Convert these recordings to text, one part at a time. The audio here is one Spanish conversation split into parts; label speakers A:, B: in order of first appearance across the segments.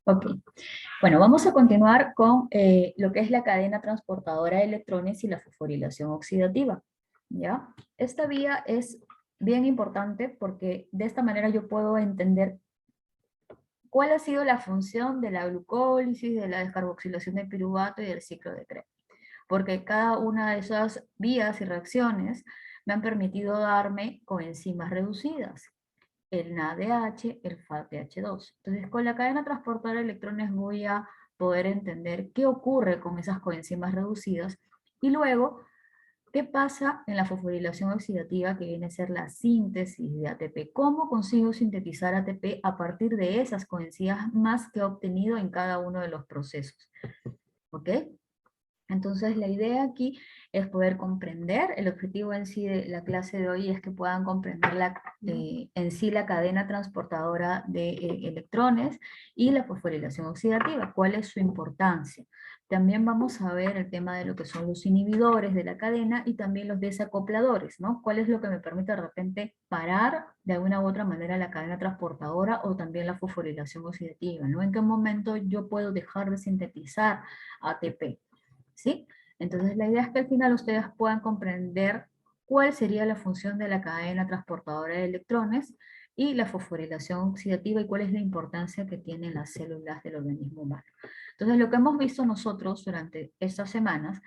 A: Ok, bueno, vamos a continuar con lo que es la cadena transportadora de electrones y la fosforilación oxidativa, ¿ya? Esta vía es bien importante porque de esta manera yo puedo entender cuál ha sido la función de la glucólisis, de la descarboxilación de piruvato y del ciclo de Krebs, porque cada una de esas vías y reacciones me han permitido darme coenzimas reducidas, el NADH, el FADH2. Entonces, con la cadena transportadora de electrones voy a poder entender qué ocurre con esas coenzimas reducidas y luego qué pasa en la fosforilación oxidativa, que viene a ser la síntesis de ATP. ¿Cómo consigo sintetizar ATP a partir de esas coenzimas que he obtenido en cada uno de los procesos? ¿Ok? Entonces la idea aquí es poder comprender, el objetivo en sí de la clase de hoy es que puedan comprender en sí la cadena transportadora de electrones y la fosforilación oxidativa, cuál es su importancia. También vamos a ver el tema de lo que son los inhibidores de la cadena y también los desacopladores, ¿no? ¿Cuál es lo que me permite de repente parar de alguna u otra manera la cadena transportadora o también la fosforilación oxidativa, ¿no? ¿En qué momento yo puedo dejar de sintetizar ATP? ¿Sí? Entonces la idea es que al final ustedes puedan comprender cuál sería la función de la cadena transportadora de electrones y la fosforilación oxidativa y cuál es la importancia que tienen las células del organismo humano. Entonces lo que hemos visto nosotros durante estas semanas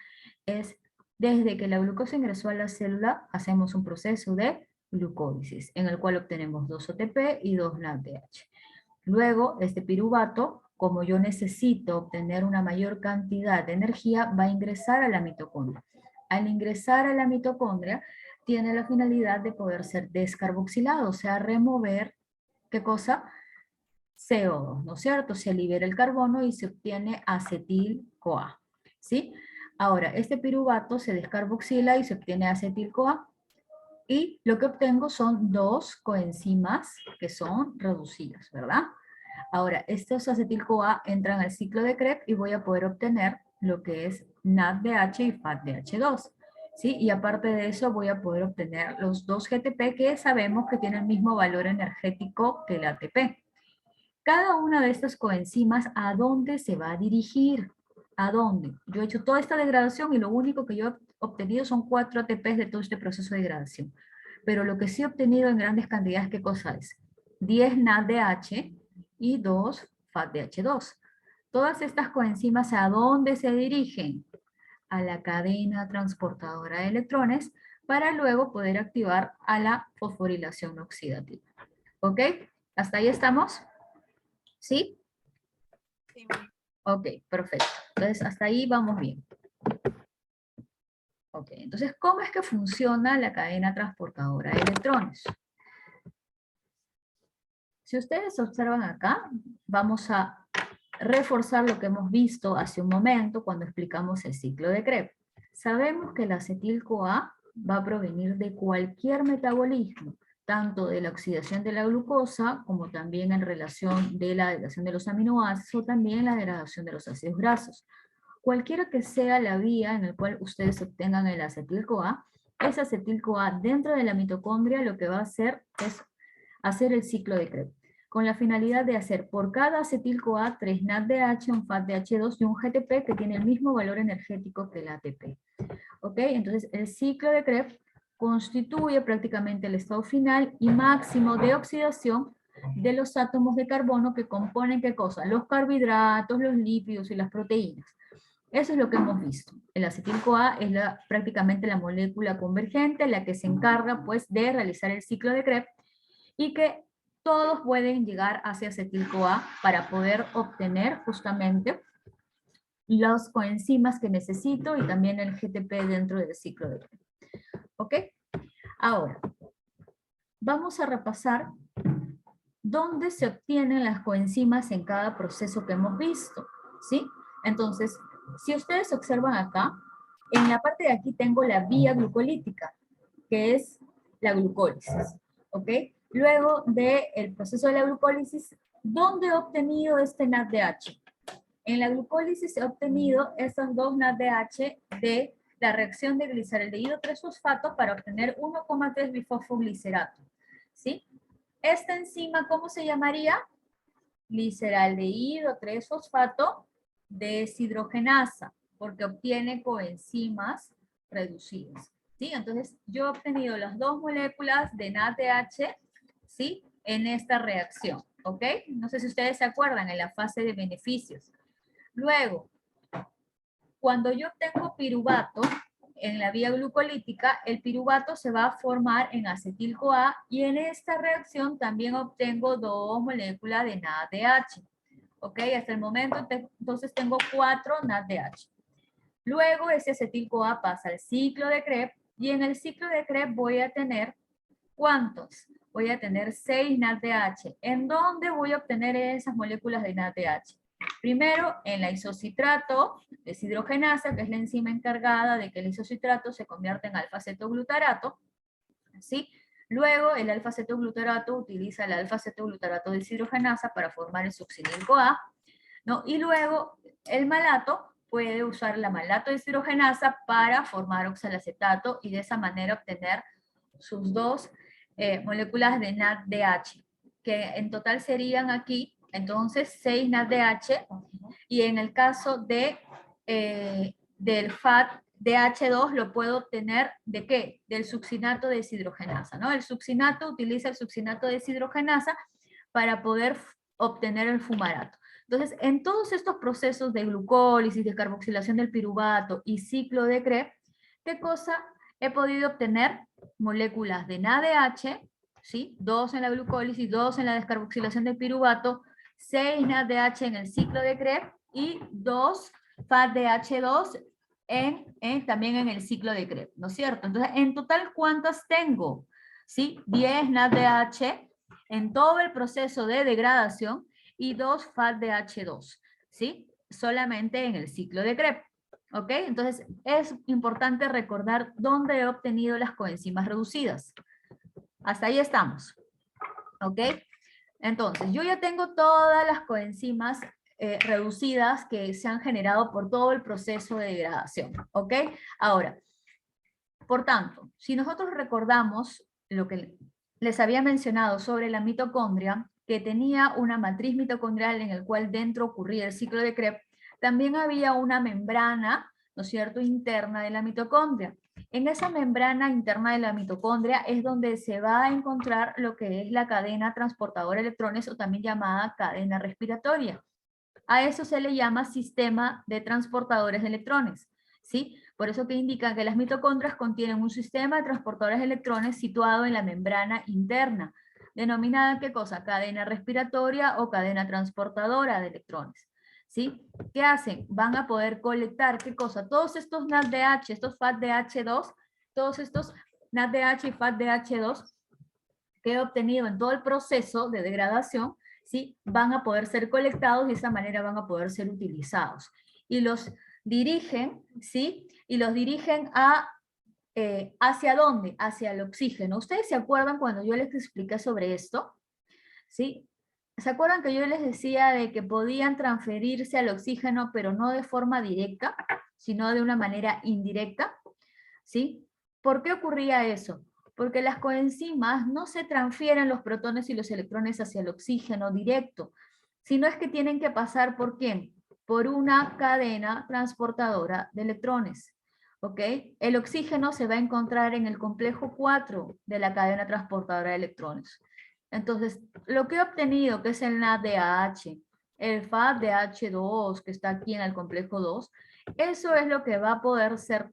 A: es desde que la glucosa ingresó a la célula hacemos un proceso de glucólisis en el cual obtenemos 2 ATP y 2 NADH. Luego, este piruvato, como yo necesito obtener una mayor cantidad de energía, va a ingresar a la mitocondria. Al ingresar a la mitocondria, tiene la finalidad de poder ser descarboxilado, o sea, remover, ¿qué cosa? CO2, ¿no es cierto? Se libera el carbono y se obtiene acetil-CoA, ¿sí? Ahora, este piruvato se descarboxila y se obtiene acetil-CoA, y lo que obtengo son dos coenzimas que son reducidas, ¿verdad? Ahora, estos acetil-CoA entran al ciclo de Krebs y voy a poder obtener lo que es NADH y FADH2. ¿Sí? Y aparte de eso voy a poder obtener los dos GTP que sabemos que tienen el mismo valor energético que el ATP. Cada una de estas coenzimas, ¿a dónde se va a dirigir? ¿A dónde? Yo he hecho toda esta degradación y lo único que yo he obtenido son 4 ATPs de todo este proceso de degradación. Pero lo que sí he obtenido en grandes cantidades, ¿qué cosa es? 10 NADH y 2 FADH2. Todas estas coenzimas, ¿a dónde se dirigen? A la cadena transportadora de electrones para luego poder activar a la fosforilación oxidativa. ¿Ok? ¿Hasta ahí estamos? ¿Sí?
B: Sí.
A: Ok, perfecto. Entonces, hasta ahí vamos bien. Ok, entonces, ¿cómo es que funciona la cadena transportadora de electrones? Si ustedes observan acá, vamos a reforzar lo que hemos visto hace un momento cuando explicamos el ciclo de Krebs. Sabemos que el acetil-CoA va a provenir de cualquier metabolismo, tanto de la oxidación de la glucosa, como también en relación de la degradación de los aminoácidos, o también la degradación de los ácidos grasos. Cualquiera que sea la vía en la cual ustedes obtengan el acetil-CoA, ese acetil-CoA dentro de la mitocondria lo que va a hacer es hacer el ciclo de Krebs, con la finalidad de hacer por cada acetil-CoA 3 NADH, un FADH2 y un GTP que tiene el mismo valor energético que el ATP. ¿Ok? Entonces el ciclo de Krebs constituye prácticamente el estado final y máximo de oxidación de los átomos de carbono que componen ¿qué cosa? Los carbohidratos, los lípidos y las proteínas. Eso es lo que hemos visto. El acetil-CoA es prácticamente la molécula convergente, la que se encarga pues de realizar el ciclo de Krebs y que todos pueden llegar hacia acetil-CoA para poder obtener justamente las coenzimas que necesito y también el GTP dentro del ciclo de Krebs. ¿Ok? Ahora, vamos a repasar dónde se obtienen las coenzimas en cada proceso que hemos visto, ¿sí? Entonces, si ustedes observan acá, en la parte de aquí tengo la vía glucolítica, que es la glucólisis, ¿ok? Luego del proceso de la glucólisis, ¿dónde he obtenido este NADH? En la glucólisis he obtenido esos dos NADH de la reacción de glicaldehido 3-fosfato para obtener 1,3 bifosfoglicerato, ¿sí? Esta enzima, ¿cómo se llamaría? gliceraldehído 3-fosfato deshidrogenasa, porque obtiene coenzimas reducidas. ¿Sí? Entonces, yo he obtenido las dos moléculas de NADH, ¿sí? En esta reacción, ¿ok? No sé si ustedes se acuerdan en la fase de beneficios. Luego, cuando yo obtengo piruvato en la vía glucolítica, el piruvato se va a formar en acetil-CoA y en esta reacción también obtengo dos moléculas de NADH. ¿Ok? Hasta el momento, entonces tengo 4 NADH. Luego ese acetil-CoA pasa al ciclo de Krebs y en el ciclo de Krebs voy a tener, ¿cuántos? Voy a tener 6 NADH. ¿En dónde voy a obtener esas moléculas de NADH? Primero, en la isocitrato deshidrogenasa, que es la enzima encargada de que el isocitrato se convierta en alfa-cetoglutarato, ¿sí? Luego, el alfa-cetoglutarato utiliza el alfa-cetoglutarato deshidrogenasa para formar el succinil-CoA, ¿no? Y luego, el malato puede usar la malato deshidrogenasa para formar oxalacetato y de esa manera obtener sus dos moléculas de NADH, que en total serían aquí, entonces, 6 NADH, y en el caso de, del FAT DH2 lo puedo obtener ¿de qué? Del succinato de deshidrogenasa, ¿no? El succinato utiliza el succinato de deshidrogenasa para poder obtener el fumarato. Entonces, en todos estos procesos de glucólisis, de carboxilación del piruvato y ciclo de Krebs, ¿qué cosa he podido obtener? Moléculas de NADH, ¿sí? 2 en la glucólisis, 2 en la descarboxilación del piruvato, 6 NADH en el ciclo de Krebs y 2 FADH2 también en el ciclo de Krebs, ¿no es cierto? Entonces, en total, ¿cuántas tengo? ¿Sí? 10 NADH en todo el proceso de degradación y 2 FADH2, ¿sí? Solamente en el ciclo de Krebs. ¿Ok? Entonces, es importante recordar dónde he obtenido las coenzimas reducidas. Hasta ahí estamos. ¿Ok? Entonces, yo ya tengo todas las coenzimas reducidas que se han generado por todo el proceso de degradación. ¿Ok? Ahora, por tanto, si nosotros recordamos lo que les había mencionado sobre la mitocondria, que tenía una matriz mitocondrial en el cual dentro ocurría el ciclo de Krebs, también había una membrana, ¿no es cierto?, interna de la mitocondria. En esa membrana interna de la mitocondria es donde se va a encontrar lo que es la cadena transportadora de electrones o también llamada cadena respiratoria. A eso se le llama sistema de transportadores de electrones, ¿sí? Por eso que indican que las mitocondrias contienen un sistema de transportadores de electrones situado en la membrana interna, denominada, ¿qué cosa? Cadena respiratoria o cadena transportadora de electrones, ¿sí? ¿Qué hacen? Van a poder colectar, ¿qué cosa? Todos estos NADH, estos FADH2, todos estos NADH y FADH2 que he obtenido en todo el proceso de degradación, ¿sí? Van a poder ser colectados y de esa manera van a poder ser utilizados. Y los dirigen, ¿sí? Y los dirigen a, ¿hacia dónde? Hacia el oxígeno. ¿Ustedes se acuerdan cuando yo les expliqué sobre esto? ¿Sí? ¿Se acuerdan que yo les decía de que podían transferirse al oxígeno, pero no de forma directa, sino de una manera indirecta? ¿Sí? ¿Por qué ocurría eso? Porque las coenzimas no se transfieren los protones y los electrones hacia el oxígeno directo, sino es que tienen que pasar ¿por quién? Por una cadena transportadora de electrones. ¿Ok? El oxígeno se va a encontrar en el complejo 4 de la cadena transportadora de electrones. Entonces, lo que he obtenido, que es el NADH, el FADH2, que está aquí en el complejo 2, eso es lo que va a poder ser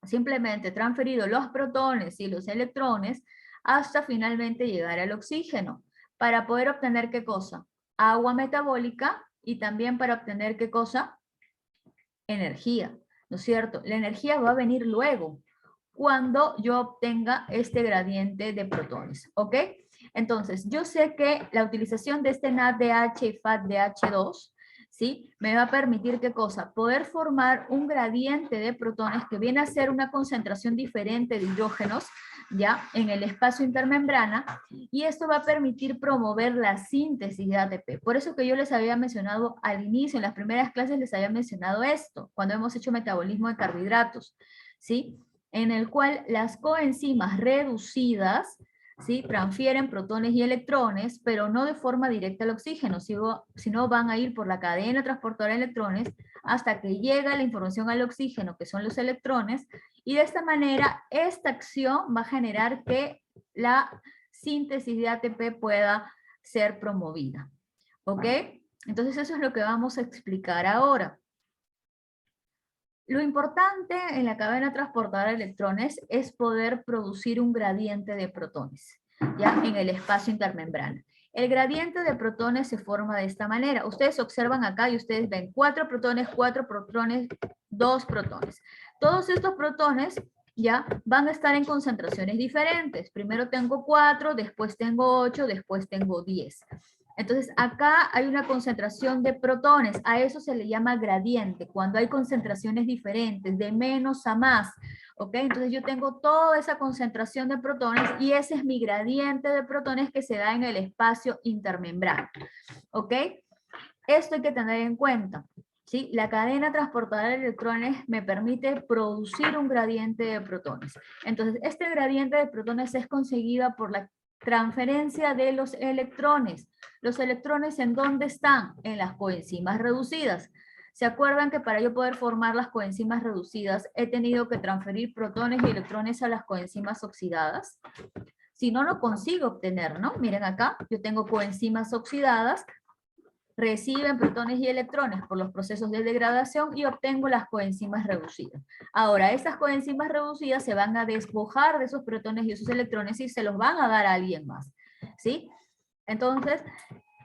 A: simplemente transferido los protones y los electrones hasta finalmente llegar al oxígeno, para poder obtener ¿qué cosa? Agua metabólica y también para obtener ¿qué cosa? Energía, ¿no es cierto? La energía va a venir luego, cuando yo obtenga este gradiente de protones, ¿ok? Entonces, yo sé que la utilización de este NADH y FADH2, ¿sí? Me va a permitir, ¿qué cosa? Poder formar un gradiente de protones que viene a ser una concentración diferente de hidrógenos, ¿ya? En el espacio intermembrana, y esto va a permitir promover la síntesis de ATP. Por eso que yo les había mencionado al inicio, en las primeras clases les había mencionado esto, cuando hemos hecho metabolismo de carbohidratos, ¿sí? En el cual las coenzimas reducidas, ¿sí? Transfieren protones y electrones, pero no de forma directa al oxígeno, sino van a ir por la cadena transportadora de electrones hasta que llega la información al oxígeno, que son los electrones, y de esta manera esta acción va a generar que la síntesis de ATP pueda ser promovida. ¿Ok? Entonces eso es lo que vamos a explicar ahora. Lo importante en la cadena transportadora de electrones es poder producir un gradiente de protones, ya en el espacio intermembrana. El gradiente de protones se forma de esta manera. Ustedes observan acá y ustedes ven 4 protones, 2 protones. Todos estos protones ya van a estar en concentraciones diferentes. Primero tengo 4, después tengo 8, después tengo 10. Entonces, acá hay una concentración de protones, a eso se le llama gradiente, cuando hay concentraciones diferentes, de menos a más, ¿ok? Entonces yo tengo toda esa concentración de protones y ese es mi gradiente de protones que se da en el espacio intermembrano, ¿ok? Esto hay que tener en cuenta, ¿sí? La cadena transportadora de electrones me permite producir un gradiente de protones. Entonces, este gradiente de protones es conseguida por la transferencia de los electrones. ¿Los electrones en dónde están? En las coenzimas reducidas. ¿Se acuerdan que para yo poder formar las coenzimas reducidas he tenido que transferir protones y electrones a las coenzimas oxidadas? Si no, no consigo obtener, ¿no? Miren acá, yo tengo coenzimas oxidadas, reciben protones y electrones por los procesos de degradación y obtengo las coenzimas reducidas. Ahora, estas coenzimas reducidas se van a despojar de esos protones y esos electrones y se los van a dar a alguien más, ¿sí? Entonces,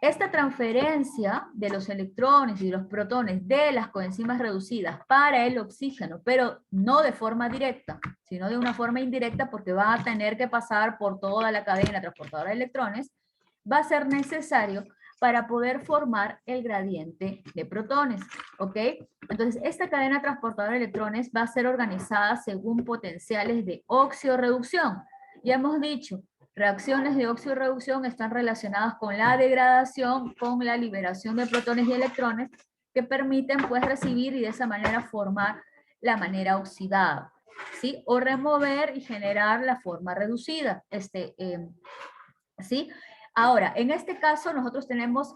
A: esta transferencia de los electrones y los protones de las coenzimas reducidas para el oxígeno, pero no de forma directa, sino de una forma indirecta porque va a tener que pasar por toda la cadena transportadora de electrones, va a ser necesario para poder formar el gradiente de protones, ¿ok? Entonces, esta cadena transportadora de electrones va a ser organizada según potenciales de oxidorreducción. Ya hemos dicho, reacciones de oxidorreducción están relacionadas con la degradación, con la liberación de protones y electrones que permiten pues recibir y de esa manera formar la manera oxidada, ¿sí? O remover y generar la forma reducida, ¿sí? Ahora, en este caso nosotros tenemos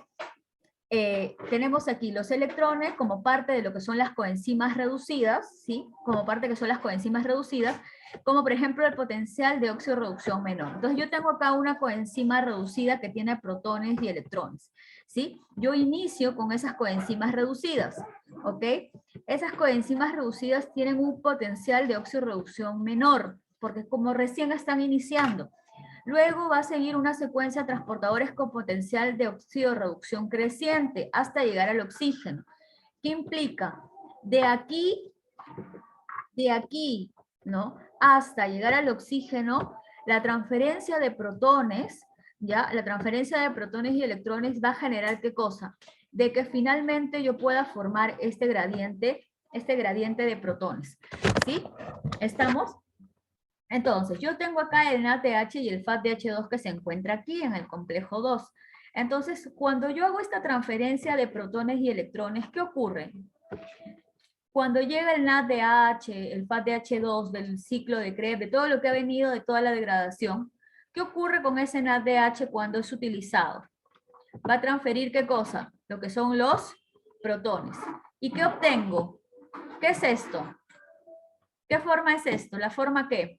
A: aquí los electrones como parte de lo que son las coenzimas reducidas, ¿sí? Como parte que son las coenzimas reducidas, como por ejemplo el potencial de oxidorreducción menor. Entonces yo tengo acá una coenzima reducida que tiene protones y electrones, ¿sí? Yo inicio con esas coenzimas reducidas, ¿ok? Esas coenzimas reducidas tienen un potencial de oxidorreducción menor, porque como recién están iniciando. Luego va a seguir una secuencia de transportadores con potencial de oxidorreducción creciente hasta llegar al oxígeno. ¿Qué implica? De aquí, ¿no? Hasta llegar al oxígeno, la transferencia de protones, ¿ya? La transferencia de protones y electrones va a generar ¿qué cosa? De que finalmente yo pueda formar este gradiente de protones, ¿sí? ¿Estamos? Entonces, yo tengo acá el NADH y el FADH2 que se encuentra aquí en el complejo 2. Entonces, cuando yo hago esta transferencia de protones y electrones, ¿qué ocurre? Cuando llega el NADH, el FADH2 del ciclo de Krebs, de todo lo que ha venido de toda la degradación, ¿qué ocurre con ese NADH cuando es utilizado? Va a transferir ¿qué cosa? Lo que son los protones. ¿Y qué obtengo? ¿Qué es esto? ¿Qué forma es esto? ¿La forma qué?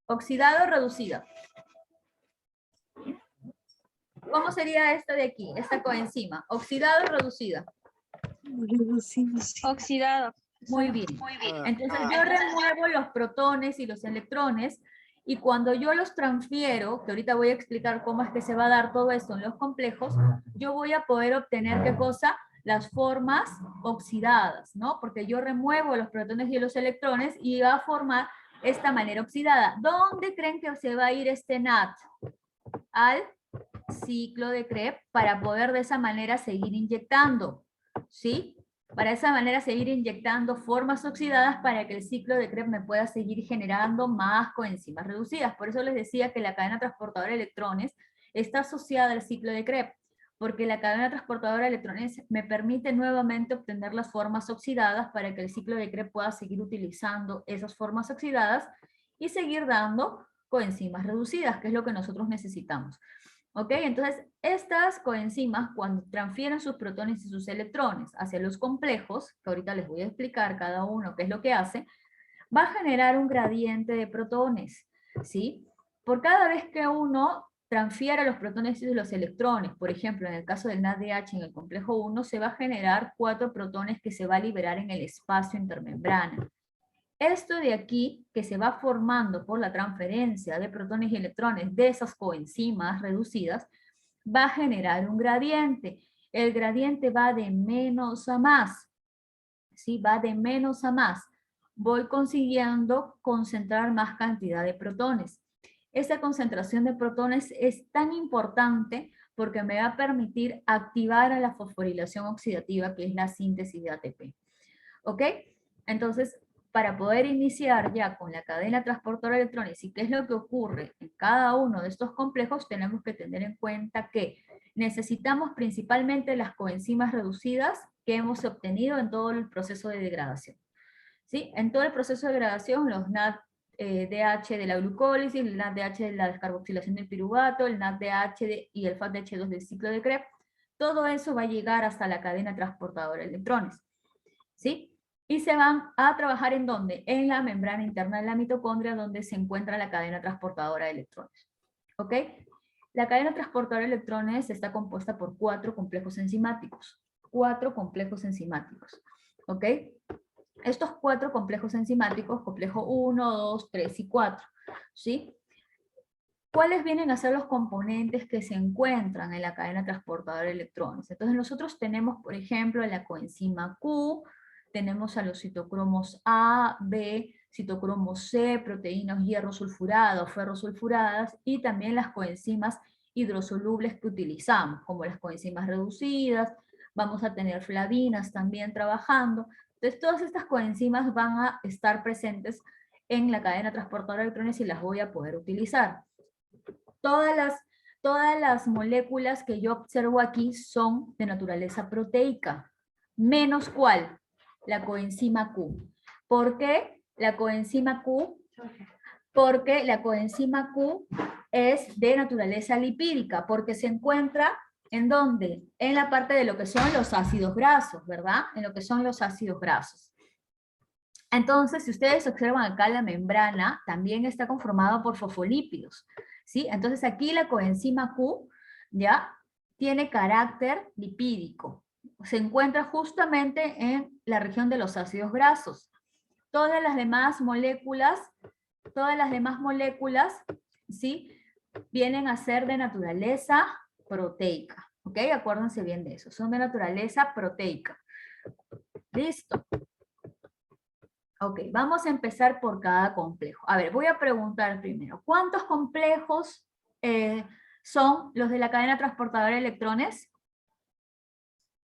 A: Oxidado o reducida. ¿Cómo sería esta de aquí, esta coenzima? ¿Oxidada o reducida?
B: Oxidado.
A: Muy bien. Entonces yo remuevo los protones y los electrones y cuando yo los transfiero, que ahorita voy a explicar cómo es que se va a dar todo esto en los complejos, yo voy a poder obtener ¿qué cosa? Las formas oxidadas, ¿no? Porque yo remuevo los protones y los electrones y va a formar esta manera oxidada. ¿Dónde creen que se va a ir este NAT? Al ciclo de Krebs para poder de esa manera seguir inyectando, ¿sí? Para esa manera seguir inyectando formas oxidadas para que el ciclo de Krebs me pueda seguir generando más coenzimas reducidas. Por eso les decía que la cadena transportadora de electrones está asociada al ciclo de Krebs, porque la cadena transportadora de electrones me permite nuevamente obtener las formas oxidadas para que el ciclo de Krebs pueda seguir utilizando esas formas oxidadas y seguir dando coenzimas reducidas, que es lo que nosotros necesitamos. ¿Ok? Entonces, estas coenzimas, cuando transfieren sus protones y sus electrones hacia los complejos, que ahorita les voy a explicar cada uno qué es lo que hace, va a generar un gradiente de protones, ¿sí? Por cada vez que uno transfiera los protones y los electrones, por ejemplo, en el caso del NADH en el complejo 1, se va a generar 4 protones que se va a liberar en el espacio intermembrana. Esto de aquí, que se va formando por la transferencia de protones y electrones de esas coenzimas reducidas, va a generar un gradiente. El gradiente va de menos a más, ¿sí? Va de menos a más. Voy consiguiendo concentrar más cantidad de protones. Esa concentración de protones es tan importante porque me va a permitir activar a la fosforilación oxidativa, que es la síntesis de ATP. ¿Ok? Entonces, para poder iniciar ya con la cadena transportadora de electrones y qué es lo que ocurre en cada uno de estos complejos, tenemos que tener en cuenta que necesitamos principalmente las coenzimas reducidas que hemos obtenido en todo el proceso de degradación. ¿Sí? En todo el proceso de degradación, los NADH de la glucólisis, el NADH de la descarboxilación del piruvato, el NADH y el FADH2 del ciclo de Krebs, todo eso va a llegar hasta la cadena transportadora de electrones. ¿Sí? Y se van a trabajar ¿en dónde? En la membrana interna de la mitocondria, donde se encuentra la cadena transportadora de electrones. ¿Ok? La cadena transportadora de electrones está compuesta por 4 complejos enzimáticos. 4 complejos enzimáticos. ¿Ok? Estos 4 complejos enzimáticos, complejo 1, 2, 3 y 4. ¿Sí? ¿Cuáles vienen a ser los componentes que se encuentran en la cadena transportadora de electrones? Entonces nosotros tenemos, por ejemplo, la coenzima Q, tenemos a los citocromos A, B, citocromos C, proteínas hierro sulfurado, ferrosulfuradas, y también las coenzimas hidrosolubles que utilizamos, como las coenzimas reducidas, vamos a tener flavinas también trabajando. Entonces todas estas coenzimas van a estar presentes en la cadena transportadora de electrones y las voy a poder utilizar. Todas las moléculas que yo observo aquí son de naturaleza proteica, menos ¿cuál? La coenzima Q. ¿Por qué la coenzima Q? Porque la coenzima Q es de naturaleza lipídica, porque se encuentra ¿en dónde? En la parte de lo que son los ácidos grasos, ¿verdad? En lo que son los ácidos grasos. Entonces, si ustedes observan acá la membrana, también está conformada por fosfolípidos, ¿sí? Entonces aquí la coenzima Q, ¿ya? Tiene carácter lipídico. Se encuentra justamente en la región de los ácidos grasos. Todas las demás moléculas, ¿sí? Vienen a ser de naturaleza proteica, ¿ok? Acuérdense bien de eso, son de naturaleza proteica. ¿Listo? Ok, vamos a empezar por cada complejo. A ver, voy a preguntar primero, ¿cuántos complejos son los de la cadena transportadora de electrones?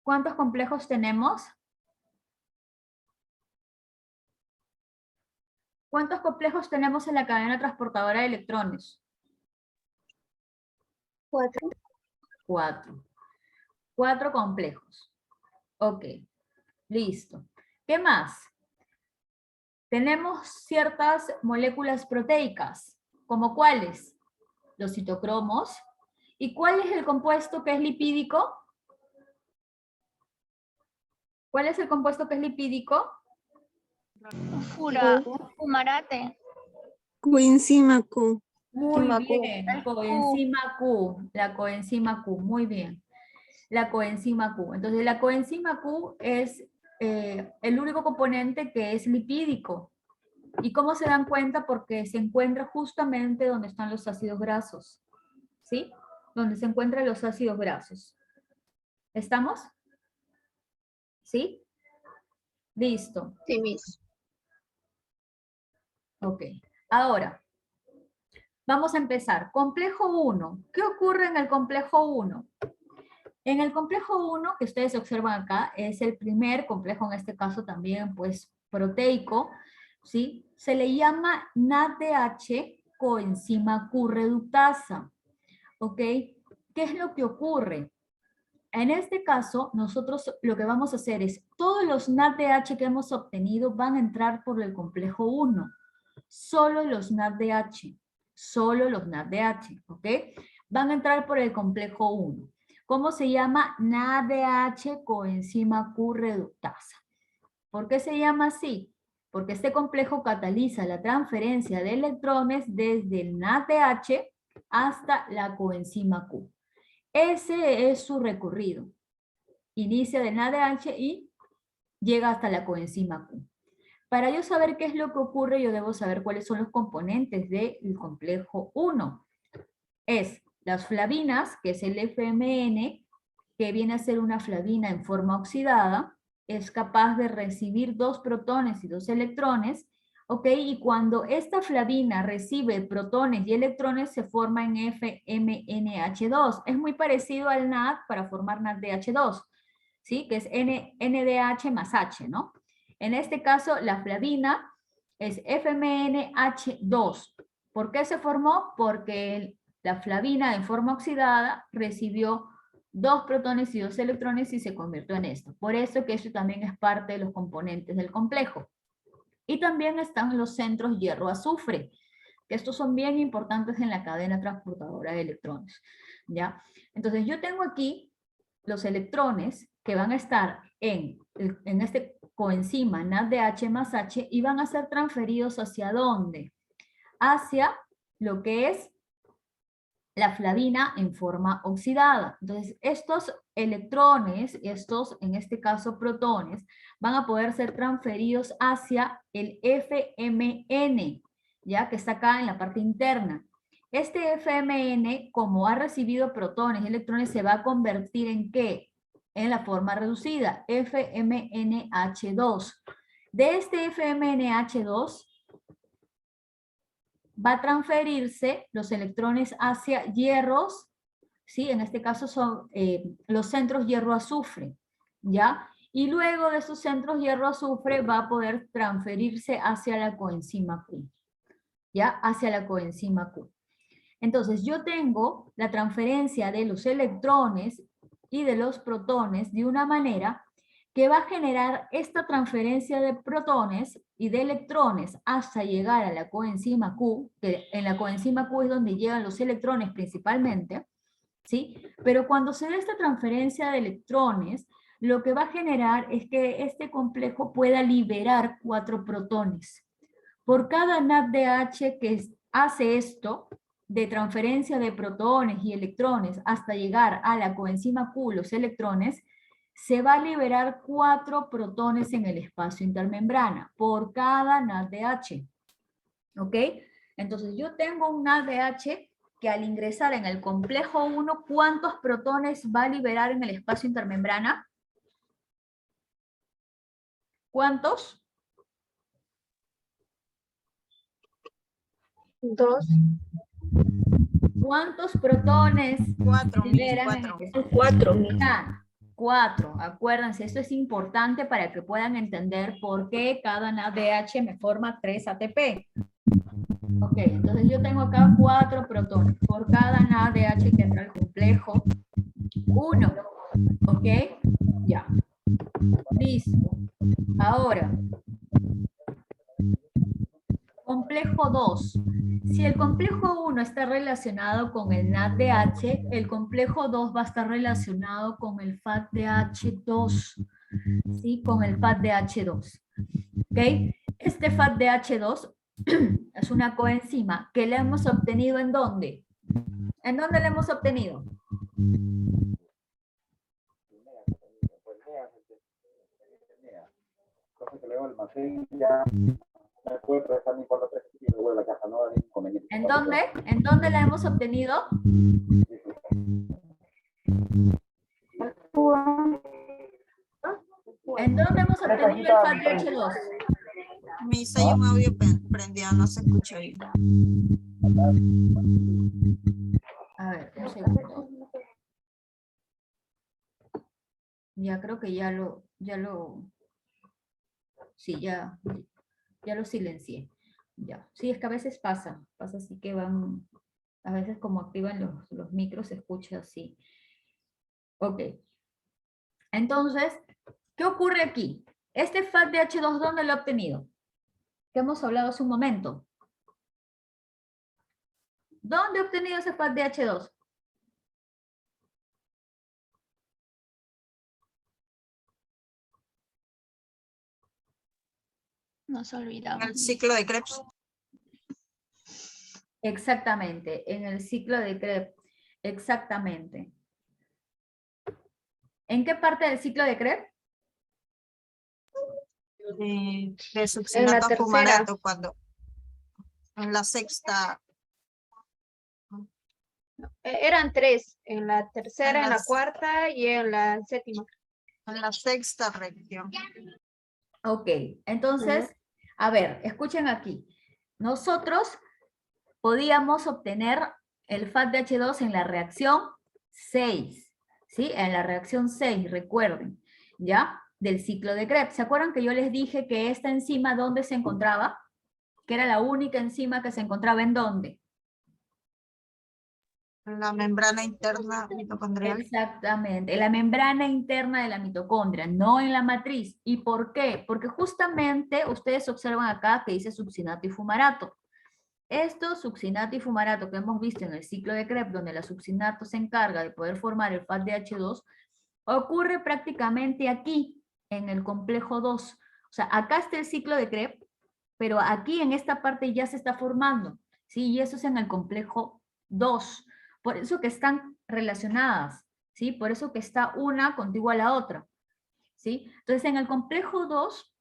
A: ¿Cuántos complejos tenemos? ¿Cuántos complejos tenemos en la cadena transportadora de electrones?
B: 4.
A: 4. 4 complejos. Ok, listo. ¿Qué más? Tenemos ciertas moléculas proteicas, ¿como cuáles? Los citocromos. ¿Y cuál es el compuesto que es lipídico? ¿Cuál es el compuesto que es lipídico?
B: Fumarate.
C: Coenzima Q.
A: Muy
B: Coenzima Q.
A: bien, coenzima Q, la coenzima Q, muy bien. La coenzima Q. Entonces la coenzima Q es el único componente que es lipídico. ¿Y cómo se dan cuenta? Porque se encuentra justamente donde están los ácidos grasos. ¿Sí? Donde se encuentran los ácidos grasos. ¿Estamos? ¿Sí? Listo.
B: Sí, Miss.
A: Ok. Ahora, vamos a empezar. Complejo 1. ¿Qué ocurre en el complejo 1? En el complejo 1, que ustedes observan acá, es el primer complejo, en este caso también, pues, proteico, ¿sí? Se le llama NADH coenzima Q reductasa, ¿ok? ¿Qué es lo que ocurre? En este caso, nosotros lo que vamos a hacer es, todos los NADH que hemos obtenido van a entrar por el complejo 1, solo los NADH. solo los NADH, ¿ok? Van a entrar por el complejo 1. ¿Cómo se llama? NADH coenzima Q reductasa. ¿Por qué se llama así? Porque este complejo cataliza la transferencia de electrones desde el NADH hasta la coenzima Q. Ese es su recorrido. Inicia del NADH y llega hasta la coenzima Q. Para yo saber qué es lo que ocurre, yo debo saber cuáles son los componentes del complejo 1. Es las flavinas, que es el FMN, que viene a ser una flavina en forma oxidada, es capaz de recibir 2 protones y 2 electrones, ¿ok? Y cuando esta flavina recibe protones y electrones, se forma en FMNH2. Es muy parecido al NAD para formar NADH2, ¿sí? Que es NDH más H, ¿no? En este caso, la flavina es FMNH2. ¿Por qué se formó? Porque la flavina en forma oxidada recibió 2 protones y 2 electrones y se convirtió en esto. Por eso que esto también es parte de los componentes del complejo. Y también están los centros hierro-azufre, que estos son bien importantes en la cadena transportadora de electrones, ¿ya? Entonces yo tengo aquí los electrones que van a estar en este coenzima NADH más H y van a ser transferidos ¿hacia dónde? Hacia lo que es la flavina en forma oxidada. Entonces, estos electrones, estos, en este caso, protones, van a poder ser transferidos hacia el FMN, ya que está acá en la parte interna. Este FMN, como ha recibido protones y electrones, se va a convertir en ¿qué? En la forma reducida, FMNH2. De este FMNH2, va a transferirse los electrones hacia hierros, ¿sí? En este caso son los centros hierro-azufre, ¿ya? Y luego de esos centros hierro-azufre va a poder transferirse hacia la coenzima Q, ¿ya? Hacia la coenzima Q. Entonces yo tengo la transferencia de los electrones y de los protones de una manera que va a generar esta transferencia de protones y de electrones hasta llegar a la coenzima Q, que en la coenzima Q es donde llegan los electrones principalmente, ¿sí? Pero cuando se da esta transferencia de electrones, lo que va a generar es que este complejo pueda liberar 4 protones. Por cada NADH que hace esto, de transferencia de protones y electrones hasta llegar a la coenzima Q, los electrones, se va a liberar 4 protones en el espacio intermembrana por cada NADH. ¿Ok? Entonces yo tengo un NADH que al ingresar en el complejo 1, ¿cuántos protones va a liberar en el espacio intermembrana? ¿Cuántos?
C: 2.
A: ¿Cuántos protones
B: 4,
A: liberan en
B: 4.
A: 4, acuérdense, esto es importante para que puedan entender por qué cada NADH me forma 3 ATP. Ok, entonces yo tengo acá 4 protones por cada NADH que entra al complejo 1. Ok, ya. Listo. Ahora, complejo 2. Si el complejo 1 está relacionado con el NADH, el complejo 2 va a estar relacionado con el FADH2, ¿sí? Con el FADH2. ¿Ok? Este FADH2 es una coenzima que la hemos obtenido ¿en dónde? ¿En dónde la hemos obtenido? ¿En dónde? ¿En dónde la hemos obtenido? ¿En dónde hemos obtenido el FADH2?
B: Misa, hay un audio prendido, no se escucha bien.
A: A ver, un segundo. Ya creo que sí, ya lo silencié. Ya. Sí, es que a veces pasa así que van, a veces como activan los micros se escucha así. Ok. Entonces, ¿qué ocurre aquí? Este FADH2, ¿dónde lo he obtenido? Que hemos hablado hace un momento. ¿Dónde he obtenido ese FADH2?
D: Nos
B: En
D: olvidamos.
B: el ciclo de Krebs.
A: Exactamente, en el ciclo de Krebs. Exactamente. ¿En qué parte del ciclo de Krebs?
B: De succinato a
C: tercera.
B: fumarato, cuando en la sexta.
C: Eran 3, en la tercera,
B: En
C: en la
B: las-
C: cuarta y en la séptima.
B: En la sexta región.
A: Ok, entonces, a ver, escuchen aquí. Nosotros podíamos obtener el FADH2 en la reacción 6, ¿sí? En la reacción 6, recuerden, ¿ya? Del ciclo de Krebs. ¿Se acuerdan que yo les dije que esta enzima, ¿dónde se encontraba? Que era la única enzima que se encontraba ¿en dónde?
B: En la membrana interna mitocondrial.
A: Exactamente, en la membrana interna de la mitocondria, no en la matriz. ¿Y por qué? Porque justamente ustedes observan acá que dice succinato y fumarato. Esto, succinato y fumarato, que hemos visto en el ciclo de Krebs, donde la succinato se encarga de poder formar el FADH2, ocurre prácticamente aquí, en el complejo 2. O sea, acá está el ciclo de Krebs, pero aquí en esta parte ya se está formando, ¿sí? Y eso es en el complejo 2. Por eso que están relacionadas, ¿sí? Por eso que está una contigua a la otra, ¿sí? Entonces, en el complejo 2,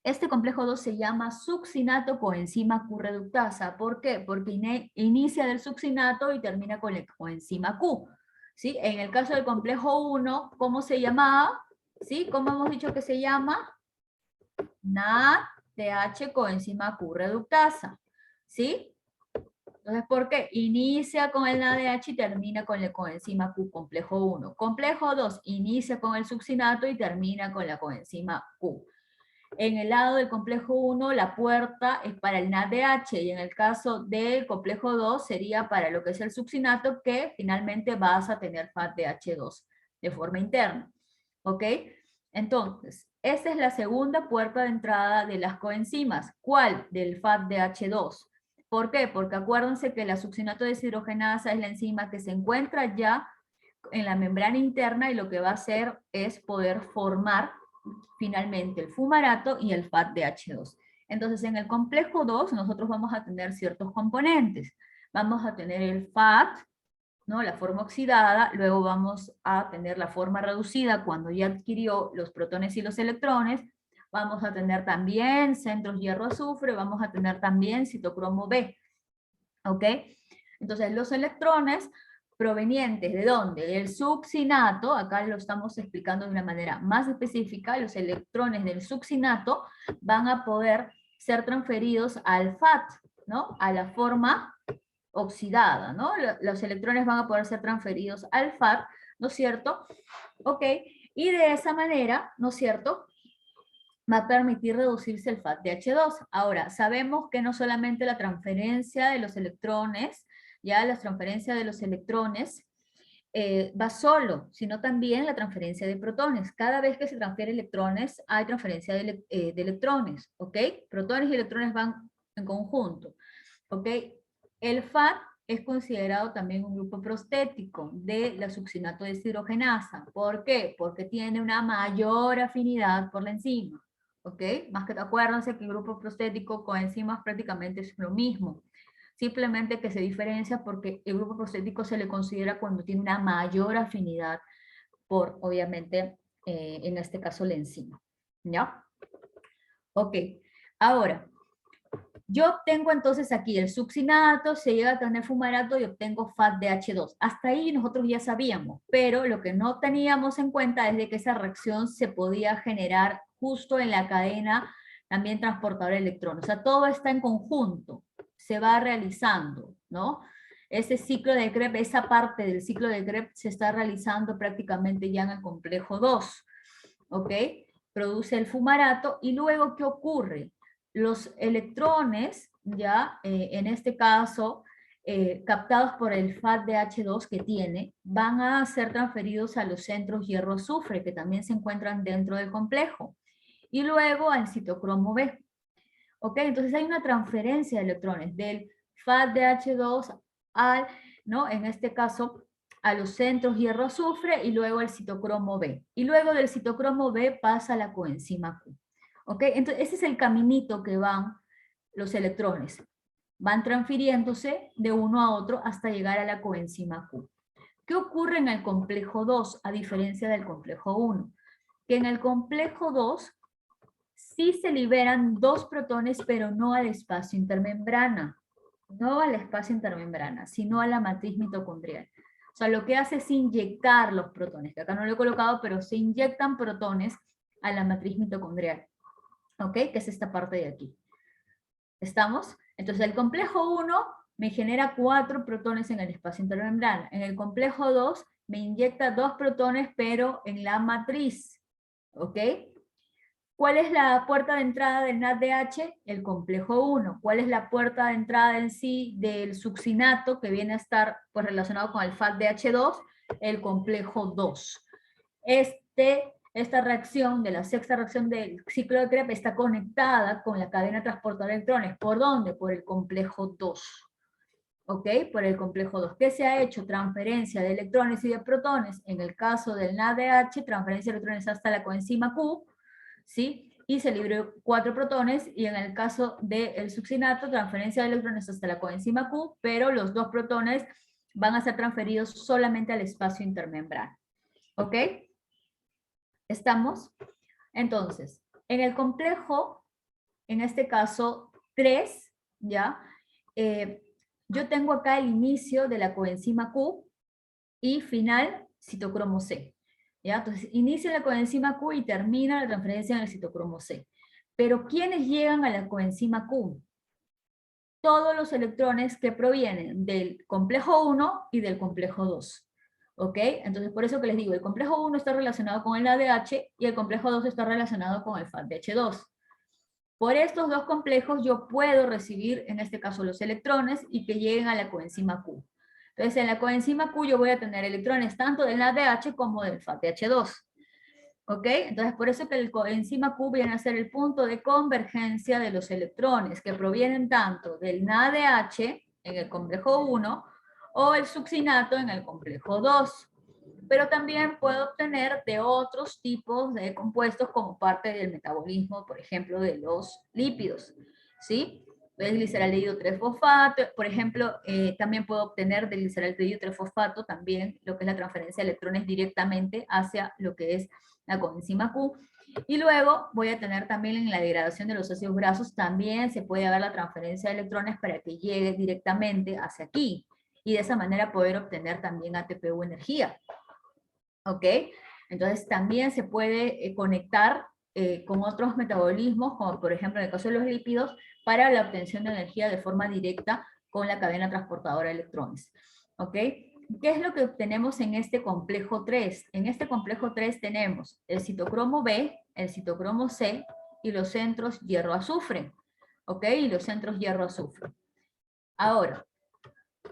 A: este complejo 2 se llama succinato coenzima Q reductasa. ¿Por qué? Porque inicia del succinato y termina con la coenzima Q, ¿sí? En el caso del complejo 1, ¿cómo se llamaba? ¿Sí? ¿Cómo hemos dicho que se llama? NADH coenzima Q reductasa, ¿sí? Entonces, ¿por qué? Inicia con el NADH y termina con la coenzima Q, complejo 1. Complejo 2, inicia con el succinato y termina con la coenzima Q. En el lado del complejo 1, la puerta es para el NADH, y en el caso del complejo 2 sería para lo que es el succinato, que finalmente vas a tener FADH2 de forma interna. ¿Ok? Entonces, esta es la segunda puerta de entrada de las coenzimas. ¿Cuál? Del FADH2. ¿Por qué? Porque acuérdense que la succinato deshidrogenasa es la enzima que se encuentra ya en la membrana interna y lo que va a hacer es poder formar finalmente el fumarato y el FADH2. Entonces, en el complejo 2 nosotros vamos a tener ciertos componentes. Vamos a tener el FAD, ¿no? La forma oxidada, luego vamos a tener la forma reducida cuando ya adquirió los protones y los electrones, vamos a tener también centros hierro-azufre, vamos a tener también citocromo B, ¿ok? Entonces los electrones provenientes de dónde? Del succinato, acá lo estamos explicando de una manera más específica, los electrones del succinato van a poder ser transferidos al FAT, ¿no? A la forma oxidada, ¿no? Los electrones van a poder ser transferidos al FAT, ¿no es cierto? Ok, y de esa manera, ¿no es cierto?, va a permitir reducirse el FADH2. Ahora, sabemos que no solamente la transferencia de los electrones, ya la transferencia de los electrones va solo, sino también la transferencia de protones. Cada vez que se transfiere electrones, hay transferencia de electrones, ¿ok? Protones y electrones van en conjunto, ¿ok? El FAD es considerado también un grupo prostético de la succinato deshidrogenasa. ¿Por qué? Porque tiene una mayor afinidad por la enzima, ¿ok? Más que acuérdense que el grupo prostético con enzimas prácticamente es lo mismo. Simplemente que se diferencia porque el grupo prostético se le considera cuando tiene una mayor afinidad por, obviamente, en este caso la enzima, ¿ya? Ok, ahora, yo obtengo entonces aquí el succinato, se llega a tener fumarato y obtengo FADH2. Hasta ahí nosotros ya sabíamos, pero lo que no teníamos en cuenta es de que esa reacción se podía generar justo en la cadena también transportadora de electrones. O sea, todo está en conjunto, se va realizando, ¿no? Ese ciclo de Krebs, esa parte del ciclo de Krebs se está realizando prácticamente ya en el complejo 2, ¿ok? Produce el fumarato y luego, ¿qué ocurre? Los electrones, ya en este caso, captados por el FADH2 que tiene, van a ser transferidos a los centros hierro-azufre, que también se encuentran dentro del complejo, y luego al citocromo B. ¿Ok? Entonces hay una transferencia de electrones del FADH2 ¿no? En este caso, a los centros hierro-azufre y luego al citocromo B. Y luego del citocromo B pasa a la coenzima Q. ¿Ok? Entonces, ese es el caminito que van los electrones. Van transfiriéndose de uno a otro hasta llegar a la coenzima Q. ¿Qué ocurre en el complejo 2 a diferencia del complejo 1? Que en el complejo 2 sí se liberan 2 protones, pero no al espacio intermembrana. No al espacio intermembrana, sino a la matriz mitocondrial. O sea, lo que hace es inyectar los protones, que acá no lo he colocado, pero se inyectan protones a la matriz mitocondrial. ¿Ok? Que es esta parte de aquí. ¿Estamos? Entonces el complejo 1 me genera 4 protones en el espacio intermembrana. En el complejo 2 me inyecta 2 protones, pero en la matriz. ¿Ok? ¿Cuál es la puerta de entrada del NADH? El complejo 1. ¿Cuál es la puerta de entrada en sí del succinato que viene a estar pues, relacionado con el FADH2? El complejo 2. Esta reacción de la sexta reacción del ciclo de Krebs está conectada con la cadena transportadora de electrones. ¿Por dónde? Por el complejo 2. ¿Ok? Por el complejo 2. ¿Qué se ha hecho? Transferencia de electrones y de protones. En el caso del NADH, transferencia de electrones hasta la coenzima Q, ¿sí? Y se liberó 4 protones, y en el caso del succinato, transferencia de electrones hasta la coenzima Q, pero los 2 protones van a ser transferidos solamente al espacio intermembrana. ¿Ok? ¿Estamos? Entonces, en el complejo, en este caso 3, ¿ya? Yo tengo acá el inicio de la coenzima Q y final citocromo C. ¿Ya? Entonces, inicia la coenzima Q y termina la transferencia en el citocromo C. Pero ¿quiénes llegan a la coenzima Q? Todos los electrones que provienen del complejo 1 y del complejo 2. ¿Ok? Entonces, por eso que les digo, el complejo 1 está relacionado con el ADH y el complejo 2 está relacionado con el FADH2. Por estos dos complejos yo puedo recibir, en este caso, los electrones y que lleguen a la coenzima Q. Entonces, en la coenzima Q yo voy a tener electrones tanto del ADH como del FADH2. ¿Ok? Entonces, por eso que el coenzima Q viene a ser el punto de convergencia de los electrones que provienen tanto del NADH en el complejo 1 o el succinato en el complejo 2. Pero también puedo obtener de otros tipos de compuestos como parte del metabolismo, por ejemplo, de los lípidos, ¿sí? Del gliceraldehído 3-fosfato, por ejemplo, también puedo obtener del gliceraldehído 3-fosfato también lo que es la transferencia de electrones directamente hacia lo que es la coenzima Q. Y luego voy a tener también en la degradación de los ácidos grasos, también se puede dar la transferencia de electrones para que llegue directamente hacia aquí. Y de esa manera poder obtener también ATP o energía. ¿Ok? Entonces también se puede conectar con otros metabolismos, como por ejemplo en el caso de los lípidos, para la obtención de energía de forma directa con la cadena transportadora de electrones. ¿Ok? ¿Qué es lo que obtenemos en este complejo 3? En este complejo 3 tenemos el citocromo B, el citocromo C y los centros hierro-azufre. ¿Ok? Y los centros hierro-azufre. Ahora,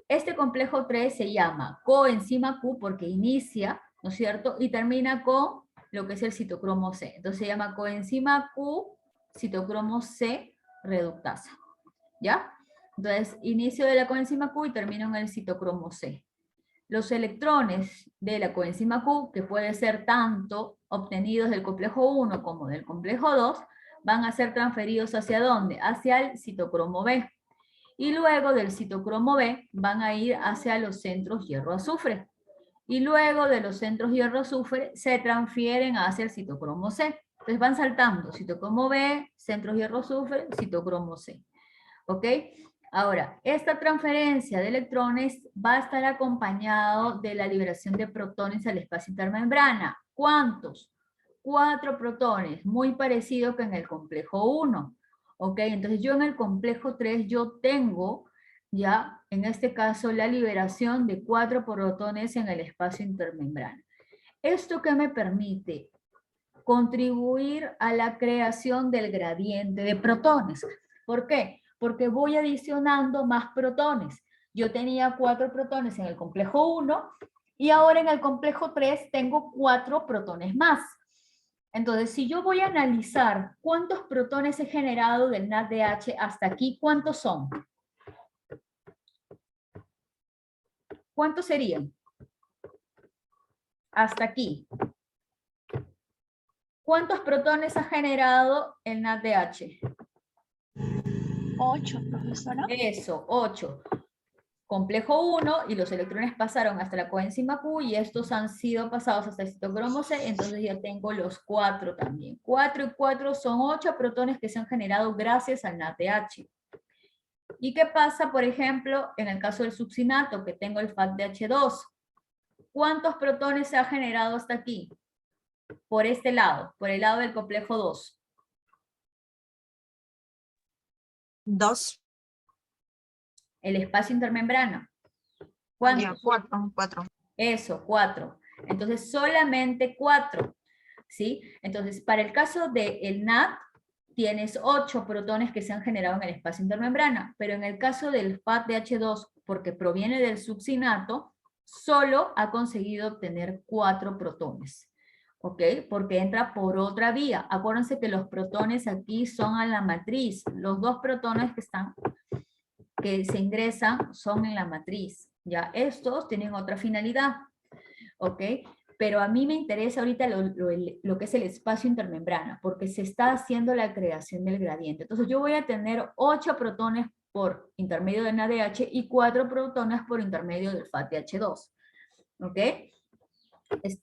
A: este complejo 3 se llama coenzima Q porque inicia, ¿no es cierto? Y termina con lo que es el citocromo C. Entonces se llama coenzima Q, citocromo C, reductasa. ¿Ya? Entonces, inicio de la coenzima Q y termino en el citocromo C. Los electrones de la coenzima Q, que puede ser tanto obtenidos del complejo 1 como del complejo 2, van a ser transferidos ¿hacia dónde? Hacia el citocromo B. Y luego del citocromo B van a ir hacia los centros hierro-azufre. Y luego de los centros hierro-azufre se transfieren hacia el citocromo C. Entonces van saltando citocromo B, centros hierro-azufre, citocromo C. ¿Ok? Ahora, esta transferencia de electrones va a estar acompañado de la liberación de protones al espacio intermembrana. ¿Cuántos? 4 protones, muy parecido que en el complejo 1. ¿Ok? Entonces yo en el complejo 3 yo tengo ya, en este caso, la liberación de 4 protones en el espacio intermembrana. ¿Esto qué me permite? Contribuir a la creación del gradiente de protones. ¿Por qué? Porque voy adicionando más protones. Yo tenía 4 protones en el complejo 1 y ahora en el complejo 3 tengo 4 protones más. Entonces, si yo voy a analizar cuántos protones he generado del NADH hasta aquí, ¿cuántos son? ¿cuántos serían? Hasta aquí. ¿Cuántos protones ha generado el NADH?
D: 8, profesora.
A: Eso, 8. Complejo 1 y los electrones pasaron hasta la coenzima Q y estos han sido pasados hasta el citocromo C, entonces ya tengo los 4 también. 4 y 4 son 8 protones que se han generado gracias al NADH. ¿Y qué pasa, por ejemplo, en el caso del succinato, que tengo el FADH2? ¿Cuántos protones se ha generado hasta aquí? Por este lado, por el lado del complejo 2.
B: 2.
A: El espacio intermembrana.
B: Ya,
A: ¿Cuántos?
B: 4.
A: Eso, 4. Entonces, solamente 4. ¿Sí? Entonces, para el caso del NAD, tienes 8 protones que se han generado en el espacio intermembrana, pero en el caso del FADH2, porque proviene del succinato, solo ha conseguido obtener 4 protones. ¿Ok? Porque entra por otra vía. Acuérdense que los protones aquí son a la matriz. Los 2 protones que se ingresan son en la matriz. Ya, estos tienen otra finalidad. ¿Ok? Pero a mí me interesa ahorita lo que es el espacio intermembrana, porque se está haciendo la creación del gradiente. Entonces yo voy a tener 8 protones por intermedio del NADH y 4 protones por intermedio del FADH2. ¿Ok?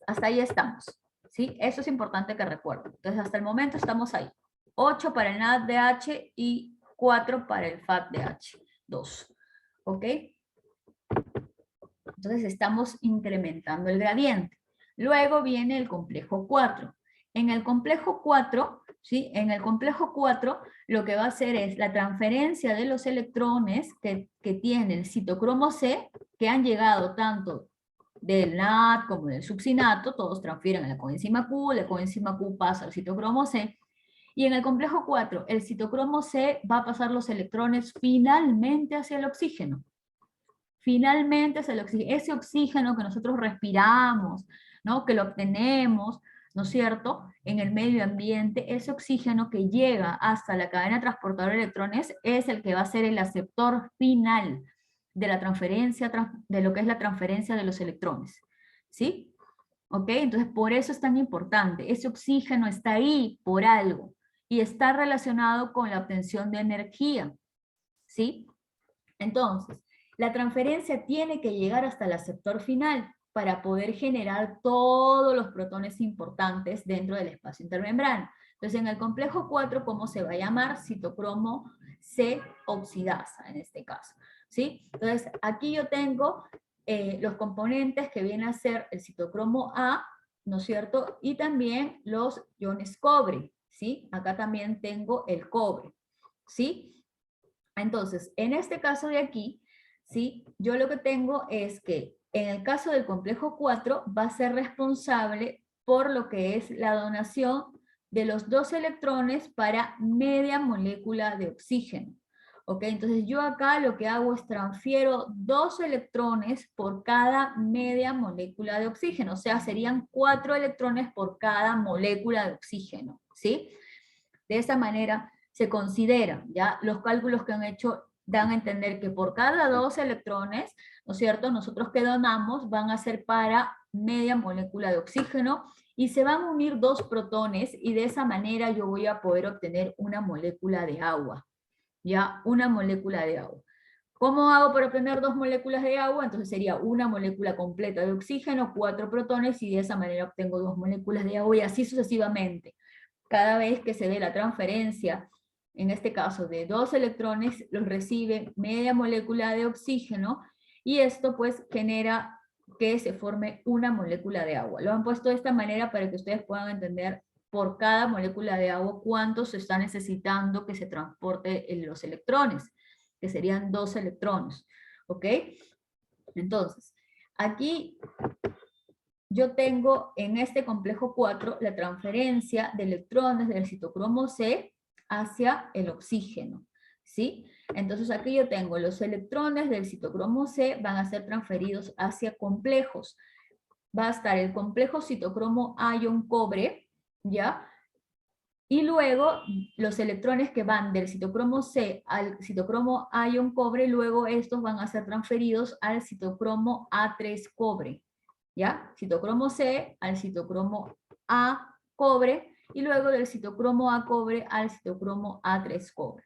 A: Hasta ahí estamos. ¿Sí? Eso es importante que recuerden. Entonces hasta el momento estamos ahí. 8 para el NADH y 4 para el FADH2. ¿Ok? Entonces estamos incrementando el gradiente. Luego viene el complejo 4. En el complejo 4, ¿sí? En el complejo 4 lo que va a hacer es la transferencia de los electrones que tiene el citocromo C, que han llegado tanto del NAD como del succinato, todos transfieren a la coenzima Q pasa al citocromo C, y en el complejo 4 el citocromo C va a pasar los electrones finalmente hacia el oxígeno. Finalmente es ese oxígeno que nosotros respiramos, ¿no? Que lo obtenemos, ¿no es cierto?, en el medio ambiente, ese oxígeno que llega hasta la cadena transportadora de electrones es el que va a ser el aceptor final de la transferencia, de lo que es la transferencia de los electrones. ¿Sí? ¿Ok? Entonces, por eso es tan importante. Ese oxígeno está ahí por algo y está relacionado con la obtención de energía. ¿Sí? Entonces, la transferencia tiene que llegar hasta el aceptor final para poder generar todos los protones importantes dentro del espacio intermembrana. Entonces, en el complejo 4, ¿cómo se va a llamar? Citocromo C oxidasa, en este caso. ¿Sí? Entonces, aquí yo tengo los componentes que vienen a ser el citocromo A, ¿no es cierto? Y también los iones cobre, ¿sí? Acá también tengo el cobre, ¿sí? Entonces, en este caso de aquí, ¿sí? Yo lo que tengo es que en el caso del complejo 4 va a ser responsable por lo que es la donación de los 2 electrones para media molécula de oxígeno. ¿Ok? Entonces yo acá lo que hago es transfiero 2 electrones por cada media molécula de oxígeno, o sea, serían 4 electrones por cada molécula de oxígeno, ¿sí? De esa manera se considera, ya los cálculos que han hecho dan a entender que por cada 2 electrones, ¿no es cierto?, nosotros que donamos van a ser para media molécula de oxígeno y se van a unir 2 protones y de esa manera yo voy a poder obtener una molécula de agua, ya, una molécula de agua. ¿Cómo hago para obtener 2 moléculas de agua? Entonces sería una molécula completa de oxígeno, 4 protones y de esa manera obtengo 2 moléculas de agua y así sucesivamente. Cada vez que se dé la transferencia, en este caso de 2 electrones, los recibe media molécula de oxígeno y esto pues genera que se forme una molécula de agua. Lo han puesto de esta manera para que ustedes puedan entender por cada molécula de agua cuánto se está necesitando que se transporte los electrones, que serían 2 electrones. ¿Ok? Entonces, aquí yo tengo en este complejo 4 la transferencia de electrones del citocromo C hacia el oxígeno, ¿sí? Entonces aquí yo tengo los electrones del citocromo C van a ser transferidos hacia complejos. Va a estar el complejo citocromo A ion cobre, ¿ya? Y luego los electrones que van del citocromo C al citocromo A ion cobre, luego estos van a ser transferidos al citocromo A3 cobre. ¿Ya? Citocromo C al citocromo A cobre, y luego del citocromo A cobre al citocromo A3 cobre.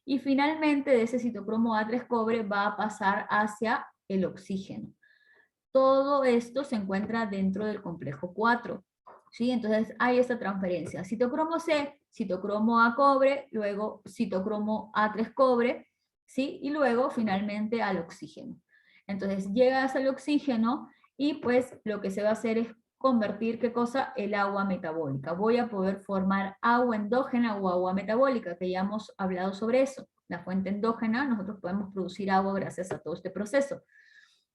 A: Y finalmente de ese citocromo A3 cobre va a pasar hacia el oxígeno. Todo esto se encuentra dentro del complejo 4. ¿Sí? Entonces hay esta transferencia. Citocromo C, citocromo A cobre, luego citocromo A3 cobre, ¿sí? Y luego finalmente al oxígeno. Entonces llegas al oxígeno y pues lo que se va a hacer es convertir, ¿qué cosa? El agua metabólica. Voy a poder formar agua endógena o agua metabólica, que ya hemos hablado sobre eso. La fuente endógena, nosotros podemos producir agua gracias a todo este proceso,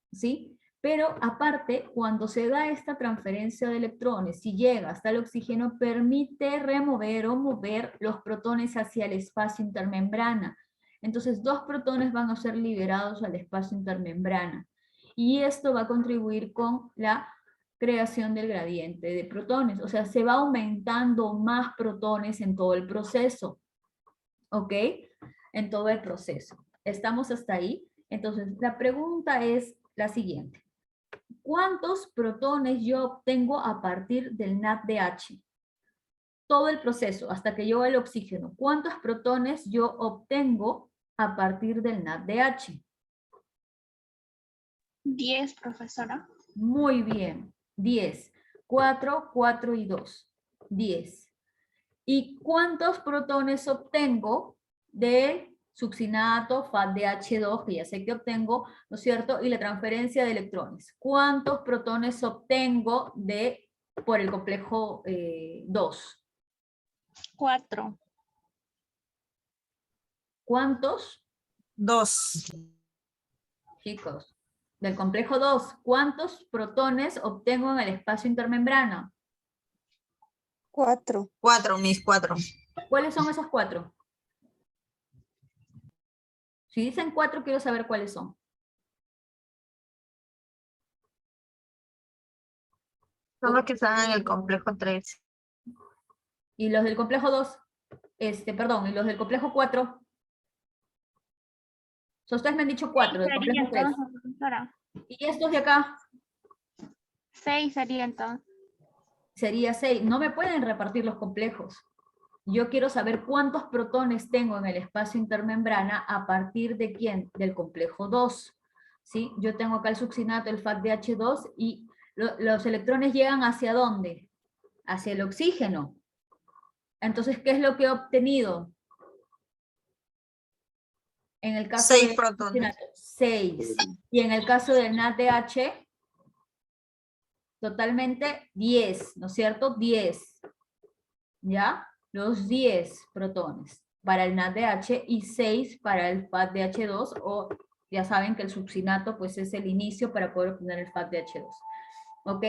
A: ¿sí? Pero aparte, cuando se da esta transferencia de electrones, si llega hasta el oxígeno, permite remover o mover los protones hacia el espacio intermembrana. Entonces, 2 protones van a ser liberados al espacio intermembrana. Y esto va a contribuir con la creación del gradiente de protones. O sea, se va aumentando más protones en todo el proceso. ¿Ok? En todo el proceso. ¿Estamos hasta ahí? Entonces, la pregunta es la siguiente. ¿Cuántos protones yo obtengo a partir del NADH? Todo el proceso, hasta que llego al oxígeno. ¿Cuántos protones yo obtengo a partir del NADH?
D: 10, profesora.
A: Muy bien, 10. 4, 4 y 2. 10. ¿Y cuántos protones obtengo de succinato, FADH2, que ya sé que obtengo, ¿no es cierto? Y la transferencia de electrones. ¿Cuántos protones obtengo por el complejo 2?
D: 4.
A: ¿Cuántos?
B: 2.
A: Chicos, del complejo 2, ¿cuántos protones obtengo en el espacio intermembrana?
E: 4.
B: 4, mis 4.
A: ¿Cuáles son esos 4? Si dicen 4, quiero saber cuáles son.
B: Son los que están en el complejo 3.
A: Y los del complejo 2, perdón, y los del complejo 4. Ustedes me han dicho 4, del complejo 3.
D: Profesora.
A: ¿Y estos de acá?
D: 6 sería entonces.
A: Sería 6. No me pueden repartir los complejos. Yo quiero saber cuántos protones tengo en el espacio intermembrana a partir de quién, del complejo 2. ¿Sí? Yo tengo acá el succinato, el FADH2, y los electrones llegan ¿hacia dónde? Hacia el oxígeno. Entonces, ¿qué es lo que he obtenido? En el caso
B: 6
A: del
B: protones.
A: 6. Y en el caso del NADH, totalmente 10, ¿no es cierto? 10. ¿Ya? Los 10 protones para el NADH y 6 para el FADH2, o ya saben que el succinato pues es el inicio para poder obtener el FADH2. ¿Ok?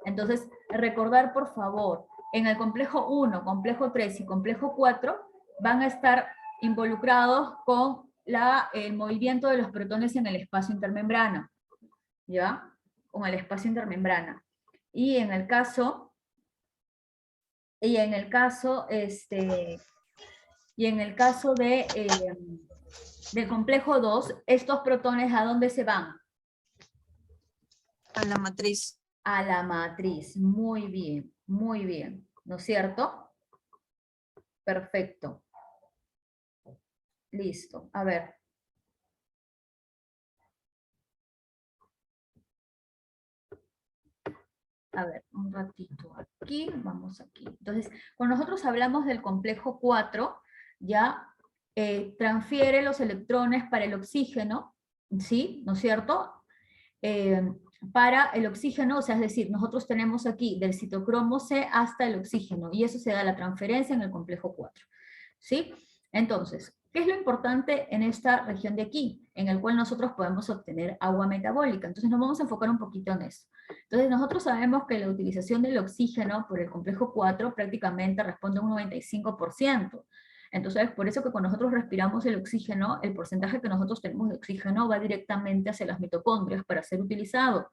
A: Entonces, recordar por favor, en el complejo 1, complejo 3 y complejo 4 van a estar involucrados con el movimiento de los protones en el espacio intermembrana. ¿Ya? Con el espacio intermembrana. Y en el caso del complejo 2, estos protones, ¿a dónde se van?
B: A la matriz.
A: A la matriz. Muy bien, ¿no es cierto? Perfecto. Listo, a ver. A ver, un ratito aquí, vamos aquí. Entonces, cuando nosotros hablamos del complejo 4, ya transfiere los electrones para el oxígeno, ¿sí? ¿No es cierto? Para el oxígeno, o sea, es decir, nosotros tenemos aquí del citocromo C hasta el oxígeno, y eso se da la transferencia en el complejo 4, ¿sí? Entonces, ¿qué es lo importante en esta región de aquí? En el cual nosotros podemos obtener agua metabólica. Entonces nos vamos a enfocar un poquito en eso. Entonces nosotros sabemos que la utilización del oxígeno por el complejo 4 prácticamente responde a un 95%. Entonces, por eso que cuando nosotros respiramos el oxígeno, el porcentaje que nosotros tenemos de oxígeno va directamente hacia las mitocondrias para ser utilizado.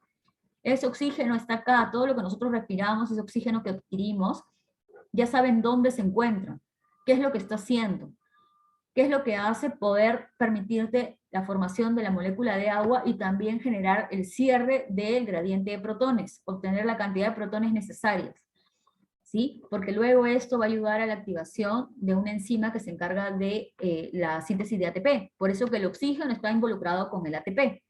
A: Ese oxígeno está acá, todo lo que nosotros respiramos, ese oxígeno que adquirimos, ya saben dónde se encuentran, qué es lo que está haciendo, qué es lo que hace poder permitirte la formación de la molécula de agua y también generar el cierre del gradiente de protones, obtener la cantidad de protones necesarias. ¿Sí? Porque luego esto va a ayudar a la activación de una enzima que se encarga de la síntesis de ATP. Por eso que el oxígeno está involucrado con el ATP.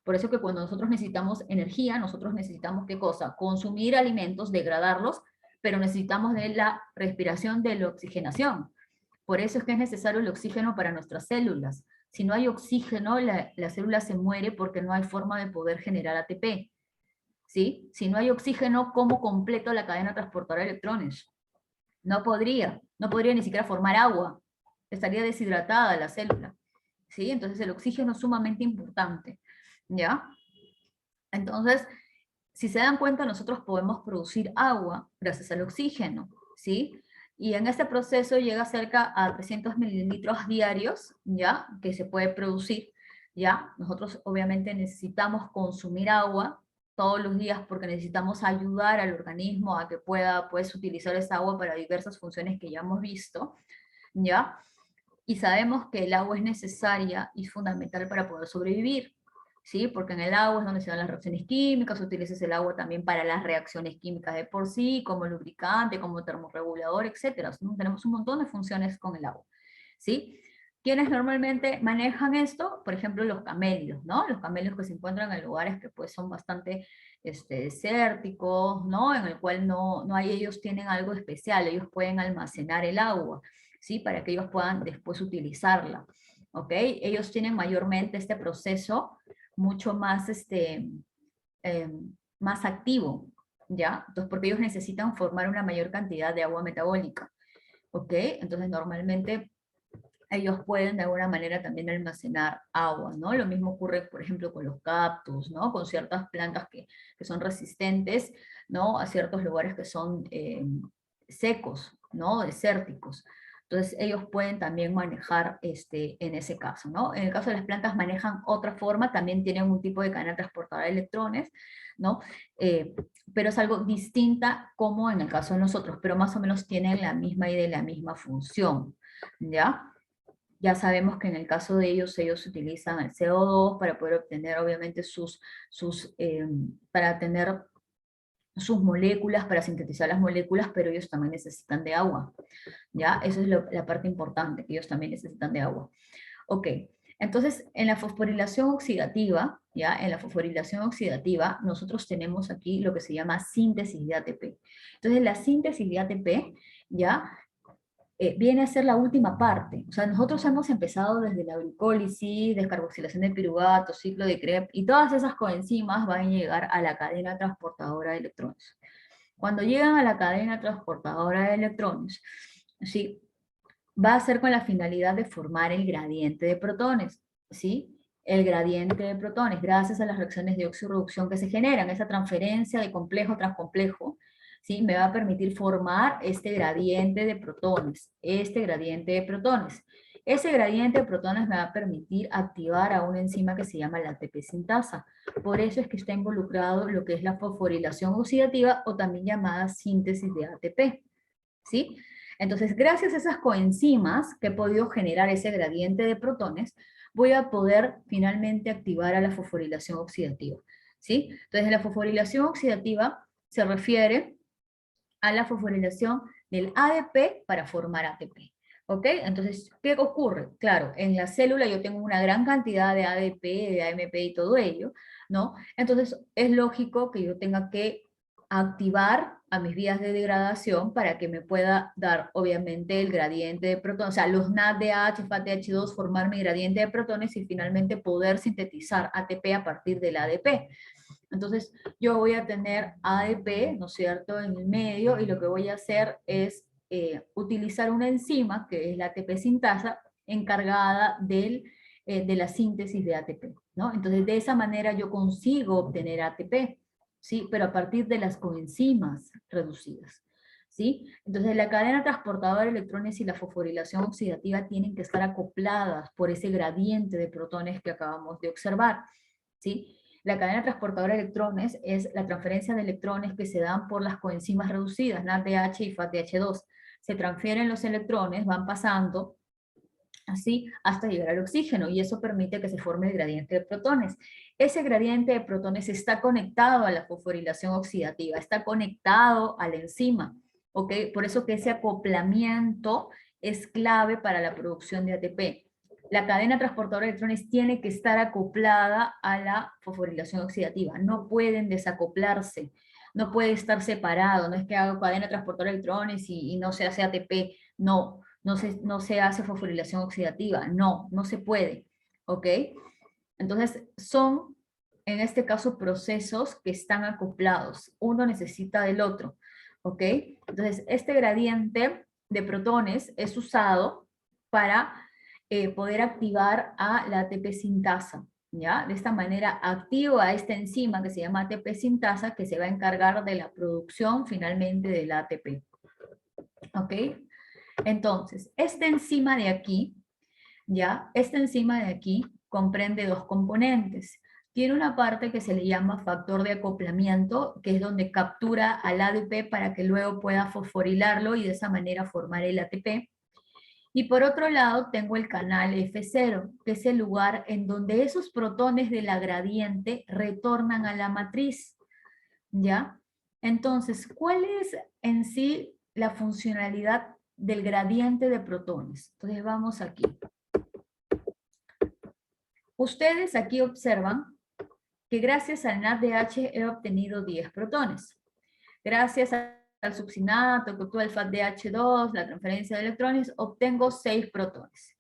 A: Por eso que cuando nosotros necesitamos energía, nosotros necesitamos, ¿qué cosa? Consumir alimentos, degradarlos, pero necesitamos de la respiración de la oxigenación. Por eso es que es necesario el oxígeno para nuestras células. Si no hay oxígeno, la célula se muere porque no hay forma de poder generar ATP. ¿Sí? Si no hay oxígeno, ¿cómo completo la cadena transportadora de electrones? No podría ni siquiera formar agua, estaría deshidratada la célula, ¿sí? Entonces el oxígeno es sumamente importante, ¿ya? Entonces, si se dan cuenta, nosotros podemos producir agua gracias al oxígeno, ¿sí? Y en este proceso llega cerca a 300 mililitros diarios, ¿ya? Que se puede producir, ¿ya? Nosotros obviamente necesitamos consumir agua todos los días porque necesitamos ayudar al organismo a que pueda, pues, utilizar esa agua para diversas funciones que ya hemos visto, ¿ya? Y sabemos que el agua es necesaria y fundamental para poder sobrevivir, ¿sí? Porque en el agua es donde se dan las reacciones químicas, utilizas el agua también para las reacciones químicas de por sí, como lubricante, como termorregulador, etc. Tenemos un montón de funciones con el agua, ¿sí? ¿Quiénes normalmente manejan esto? Por ejemplo, los camélidos, ¿no? Los camélidos que se encuentran en lugares que pues son bastante desérticos, ¿no? En el cual no hay, ellos tienen algo especial, ellos pueden almacenar el agua, ¿sí? Para que ellos puedan después utilizarla, ¿ok? Ellos tienen mayormente este proceso mucho más, más activo, ¿ya? Entonces, porque ellos necesitan formar una mayor cantidad de agua metabólica, ¿ok? Entonces, normalmente ellos pueden de alguna manera también almacenar agua, ¿no? Lo mismo ocurre, por ejemplo, con los cactus, ¿no? Con ciertas plantas que son resistentes, ¿no? A ciertos lugares que son secos, ¿no? Desérticos. Entonces ellos pueden también manejar en ese caso, ¿no? En el caso de las plantas manejan otra forma, también tienen un tipo de cadena transportadora de electrones, ¿no? Pero es algo distinta como en el caso de nosotros, pero más o menos tienen la misma idea y la misma función, ¿ya? Ya sabemos que en el caso de ellos utilizan el CO2 para poder obtener obviamente para tener sus moléculas, para sintetizar las moléculas, pero ellos también necesitan de agua, ¿ya? Esa es la parte importante, que ellos también necesitan de agua. Ok, entonces en la fosforilación oxidativa, ¿ya? En la fosforilación oxidativa, nosotros tenemos aquí lo que se llama síntesis de ATP. Entonces la síntesis de ATP, ¿ya? Viene a ser la última parte. O sea, nosotros hemos empezado desde la glicólisis, descarboxilación de piruvato, ciclo de Krebs, y todas esas coenzimas van a llegar a la cadena transportadora de electrones. Cuando llegan a la cadena transportadora de electrones, ¿sí? Va a ser con la finalidad de formar el gradiente de protones, ¿sí? El gradiente de protones, gracias a las reacciones de oxirreducción que se generan, esa transferencia de complejo tras complejo, ¿sí? Me va a permitir formar este gradiente de protones, Ese gradiente de protones me va a permitir activar a una enzima que se llama la ATP sintasa. Por eso es que está involucrado lo que es la fosforilación oxidativa o también llamada síntesis de ATP, ¿sí? Entonces, gracias a esas coenzimas que he podido generar ese gradiente de protones, voy a poder finalmente activar a la fosforilación oxidativa, ¿sí? Entonces, la fosforilación oxidativa se refiere a la fosforilación del ADP para formar ATP. ¿Ok? Entonces, ¿qué ocurre? Claro, en la célula yo tengo una gran cantidad de ADP, de AMP y todo ello, ¿no? Entonces, es lógico que yo tenga que activar a mis vías de degradación para que me pueda dar, obviamente, el gradiente de protones, o sea, los NADH, FATH2, formar mi gradiente de protones y finalmente poder sintetizar ATP a partir del ADP. Entonces, yo voy a tener ADP, ¿no es cierto?, en el medio, y lo que voy a hacer es utilizar una enzima, que es la ATP sintasa, encargada de la síntesis de ATP, ¿no? Entonces, de esa manera yo consigo obtener ATP, ¿sí? Pero a partir de las coenzimas reducidas, ¿sí? Entonces, la cadena transportadora de electrones y la fosforilación oxidativa tienen que estar acopladas por ese gradiente de protones que acabamos de observar, ¿sí? La cadena transportadora de electrones es la transferencia de electrones que se dan por las coenzimas reducidas, NADH y FADH2. Se transfieren los electrones, van pasando así hasta llegar al oxígeno, y eso permite que se forme el gradiente de protones. Ese gradiente de protones está conectado a la fosforilación oxidativa, está conectado a la enzima, ¿ok? Por eso que ese acoplamiento es clave para la producción de ATP. La cadena transportadora de electrones tiene que estar acoplada a la fosforilación oxidativa, no pueden desacoplarse, no puede estar separado, no es que hago cadena transportadora de electrones y no se hace ATP, no. No se hace fosforilación oxidativa, no se puede, ¿ok? Entonces, son, en este caso, procesos que están acoplados, uno necesita del otro, ¿ok? Entonces, este gradiente de protones es usado para poder activar a la ATP sintasa, ¿ya? De esta manera activa esta enzima que se llama ATP sintasa, que se va a encargar de la producción finalmente del ATP, ¿ok? Entonces, esta enzima de aquí, ¿ya? Esta enzima de aquí comprende dos componentes. Tiene una parte que se le llama factor de acoplamiento, que es donde captura al ADP para que luego pueda fosforilarlo y de esa manera formar el ATP. Y por otro lado tengo el canal F0, que es el lugar en donde esos protones de la gradiente retornan a la matriz, ¿ya? Entonces, ¿cuál es en sí la funcionalidad del gradiente de protones? Entonces vamos aquí. Ustedes aquí observan que gracias al NADH he obtenido 10 protones. Gracias al succinato que obtuvo el FADH2, la transferencia de electrones, obtengo 6 protones.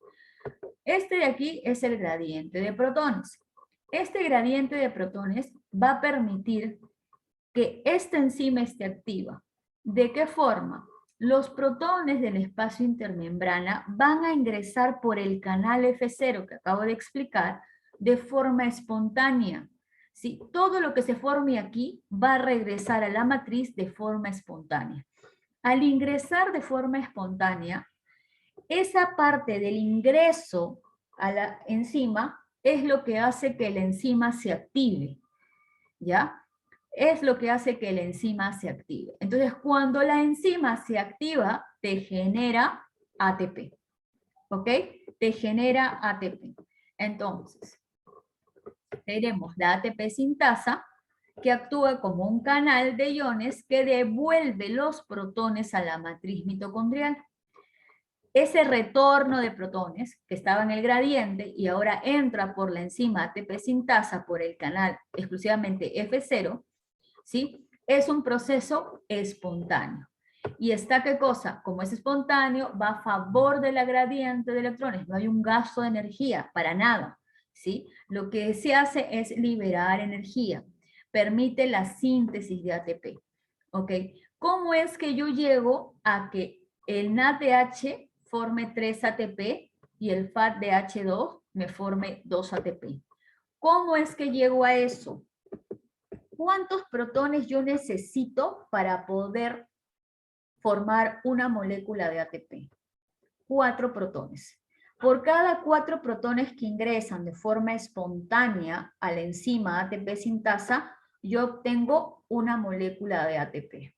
A: Este de aquí es el gradiente de protones. Este gradiente de protones va a permitir que esta enzima esté activa. ¿De qué forma? Los protones del espacio intermembrana van a ingresar por el canal F0 que acabo de explicar de forma espontánea. ¿Sí? Todo lo que se forme aquí va a regresar a la matriz de forma espontánea. Al ingresar de forma espontánea, esa parte del ingreso a la enzima es lo que hace que la enzima se active, ¿ya? Es lo que hace que la enzima se active. Entonces, cuando la enzima se activa, te genera ATP, ¿ok? Te genera ATP. Entonces, tenemos la ATP sintasa, que actúa como un canal de iones que devuelve los protones a la matriz mitocondrial. Ese retorno de protones que estaba en el gradiente y ahora entra por la enzima ATP sintasa por el canal exclusivamente F0, ¿sí? Es un proceso espontáneo. ¿Y está qué cosa? Como es espontáneo, va a favor de la gradiente de electrones. No hay un gasto de energía, para nada, ¿sí? Lo que se hace es liberar energía. Permite la síntesis de ATP, ¿ok? ¿Cómo es que yo llego a que el NADH forme 3 ATP y el FADH2 me forme 2 ATP? ¿Cómo es que llego a eso? ¿Cuántos protones yo necesito para poder formar una molécula de ATP? 4 protones. Por cada 4 protones que ingresan de forma espontánea a la enzima ATP sintasa, yo obtengo una molécula de ATP.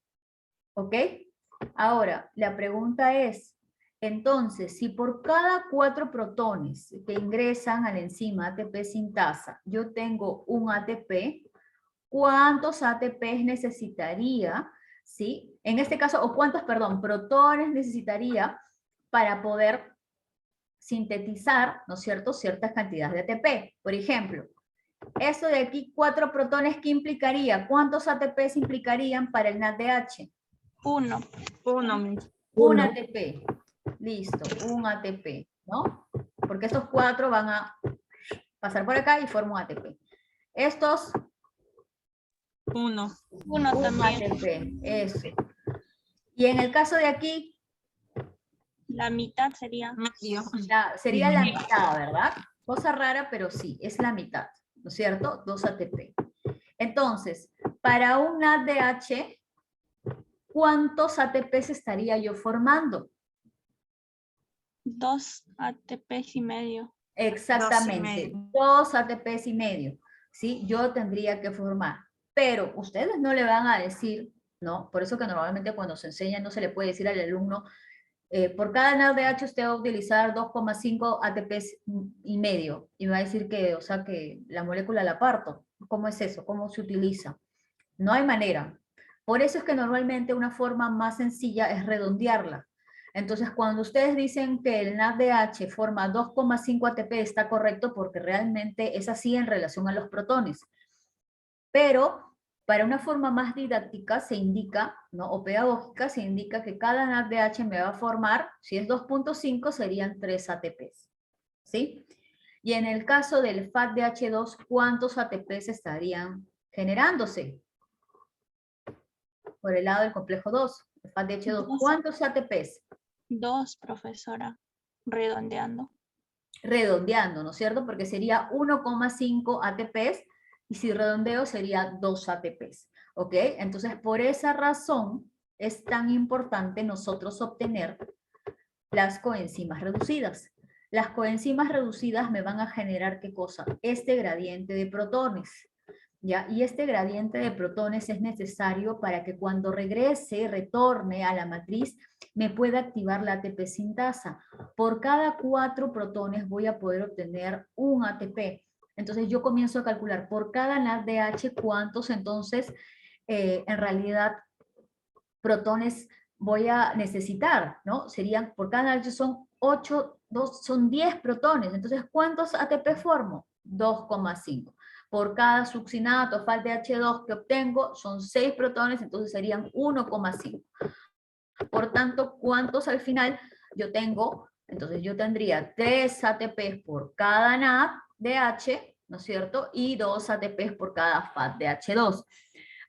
A: ¿Ok? Ahora, la pregunta es, entonces, si por cada 4 protones que ingresan a la enzima ATP sintasa, yo tengo un ATP, ¿cuántos ATPs necesitaría, ¿sí? En este caso, o cuántos, perdón, protones necesitaría para poder sintetizar, ¿no es cierto?, ciertas cantidades de ATP. Por ejemplo, esto de aquí, 4 protones, ¿qué implicaría? ¿Cuántos ATPs implicarían para el NADH?
D: 1.
A: Un ATP. Listo, un ATP, ¿no? Porque estos 4 van a pasar por acá y forman un ATP. Estos...
D: 1
A: un
D: también.
A: ATP, eso. Y en el caso de aquí,
D: La mitad sería.
B: Medio.
A: sería la mitad, ¿verdad? Cosa rara, pero sí, es la mitad, ¿no es cierto? 2 ATP. Entonces, para un NADH, ¿cuántos ATPs estaría yo formando?
D: 2 ATPs y medio.
A: Exactamente, 2 ATPs y medio, ¿sí? Yo tendría que formar. Pero ustedes no le van a decir, ¿no? Por eso que normalmente cuando se enseña no se le puede decir al alumno, por cada NADH usted va a utilizar 2,5 ATPs y medio. Y va a decir que, o sea, que la molécula la parto. ¿Cómo es eso? ¿Cómo se utiliza? No hay manera. Por eso es que normalmente una forma más sencilla es redondearla. Entonces, cuando ustedes dicen que el NADH forma 2,5 ATP, está correcto porque realmente es así en relación a los protones. Pero para una forma más didáctica se indica, ¿no? O pedagógica, se indica que cada NADH me va a formar, si es 2,5 serían 3 ATPs, ¿sí? Y en el caso del FADH2, ¿cuántos ATPs estarían generándose? Por el lado del complejo 2, el FADH2, ¿cuántos ATPs?
D: 2, profesora, redondeando.
A: Redondeando, ¿no es cierto? Porque sería 1,5 ATPs y si redondeo sería 2 ATPs, ¿ok? Entonces, por esa razón es tan importante nosotros obtener las coenzimas reducidas. Las coenzimas reducidas me van a generar, ¿qué cosa? Este gradiente de protones, ¿ya? Y este gradiente de protones es necesario para que cuando retorne a la matriz, me pueda activar la ATP sintasa. Por cada 4 protones voy a poder obtener un ATP. Entonces yo comienzo a calcular por cada NADH cuántos entonces en realidad protones voy a necesitar, ¿no? Serían, por cada NADH son 8, 2, son 10 protones. Entonces, ¿cuántos ATP formo? 2,5. Por cada succinato FADH2 que obtengo son 6 protones, entonces serían 1,5. Por tanto, ¿cuántos al final yo tengo? Entonces yo tendría 3 ATPs por cada NADH, ¿no es cierto? Y 2 ATPs por cada FADH2.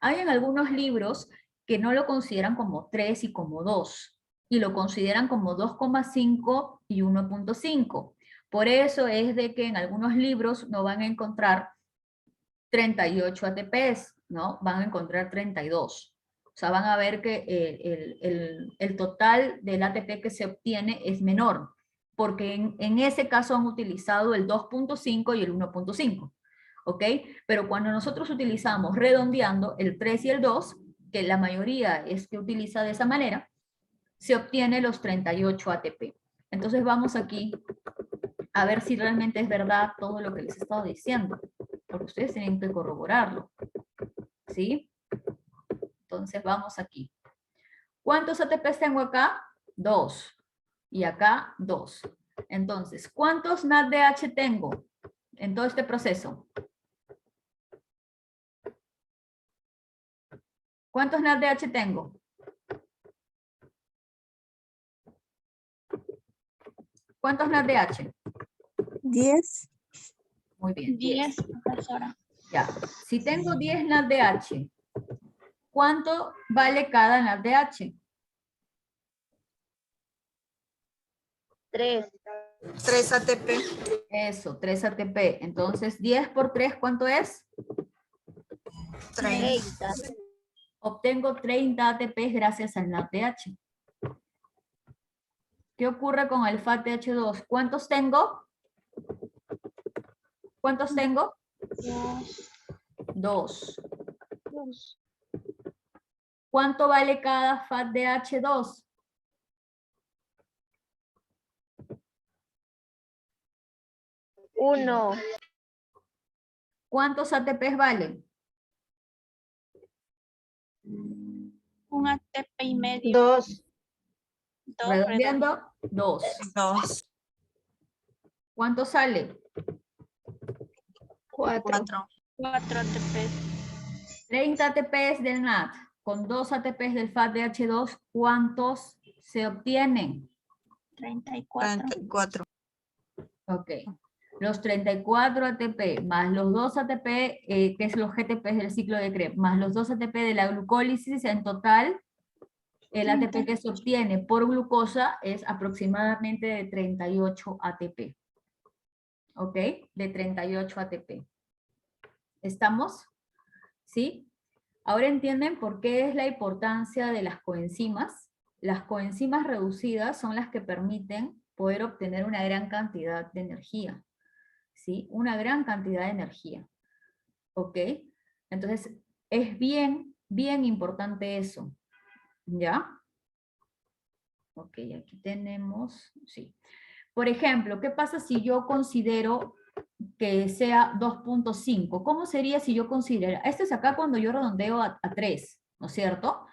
A: Hay en algunos libros que no lo consideran como 3 y como 2, y lo consideran como 2,5 y 1,5. Por eso es de que en algunos libros no van a encontrar 38 ATPs, ¿no? Van a encontrar 32. O sea, van a ver que el total del ATP que se obtiene es menor, porque en ese caso han utilizado el 2,5 y el 1,5. ¿Ok? Pero cuando nosotros utilizamos redondeando el 3 y el 2, que la mayoría es que utiliza de esa manera, se obtiene los 38 ATP. Entonces vamos aquí a ver si realmente es verdad todo lo que les he estado diciendo, porque ustedes tienen que corroborarlo, ¿sí? Entonces vamos aquí. ¿Cuántos ATPs tengo acá? 2. Y acá 2. Entonces, ¿cuántos NADH tengo en todo este proceso? ¿Cuántos NADH tengo? ¿Cuántos NADH?
E: 10.
A: Muy bien, 10.
D: 10, profesora.
A: Ya. Si tengo 10 NADH, ¿cuánto vale cada NADH?
C: 3.
B: 3 ATP.
A: Eso, 3 ATP. Entonces, 10 por 3, ¿cuánto es?
B: 30.
A: Obtengo 30 ATPs gracias al NADH. ¿Qué ocurre con el FADH2? ¿Cuántos tengo? ¿Cuántos tengo? 2. ¿Cuánto vale cada FADH2?
C: 1.
A: ¿Cuántos ATPs valen?
D: Un ATP y medio.
C: 2.
D: 2
A: Redondeando, 2.
B: 2.
A: ¿Cuánto sale?
C: 4.
B: 4.
D: 4 ATP.
A: 30 ATPs del NAD con 2 ATPs del FADH2, ¿cuántos se obtienen?
D: 34.
B: 34.
A: Ok. Los 34 ATP más los 2 ATP, que es los GTPs del ciclo de Krebs, más los 2 ATP de la glucólisis, en total, el ATP que se obtiene por glucosa es aproximadamente de 38 ATP. ¿Ok? De 38 ATP. ¿Estamos? ¿Sí? Ahora entienden por qué es la importancia de las coenzimas. Las coenzimas reducidas son las que permiten poder obtener una gran cantidad de energía. ¿Sí? Una gran cantidad de energía. ¿ok? Entonces, es bien, bien importante eso, ¿ya? Ok, aquí tenemos, sí. Por ejemplo, ¿qué pasa si yo considero que sea 2.5? ¿Cómo sería si yo considerara? Esto es acá cuando yo redondeo a 3, ¿no es cierto?